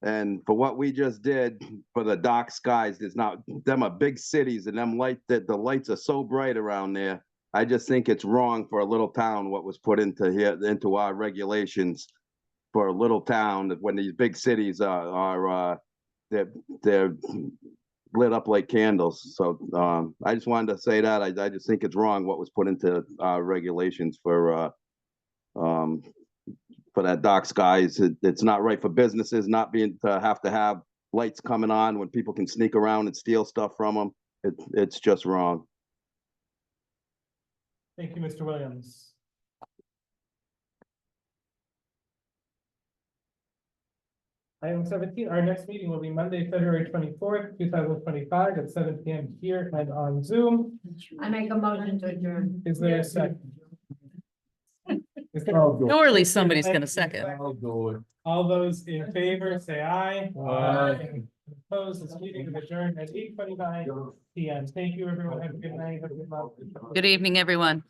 And for what we just did for the dark skies, there's not, them are big cities, and the lights are so bright around there. I just think it's wrong for a little town, what was put into here, into our regulations for a little town, that when these big cities are they're lit up like candles. So I just wanted to say that. I just think it's wrong what was put into regulations for that dark skies. It's not right for businesses not being to have lights coming on when people can sneak around and steal stuff from them. It's just wrong. Thank you, Mr. Williams. Item 17, our next meeting will be Monday, February 24th, 2025 at 7 PM here and on Zoom. I make a motion to adjourn. Is there a second? Is there- I'll do it. Surely somebody's gonna second. I'll do it. All those in favor, say aye. Aye. Opposed, this meeting is adjourned at 8:29 PM. Thank you, everyone. Have a good night. Have a good month. Good evening, everyone.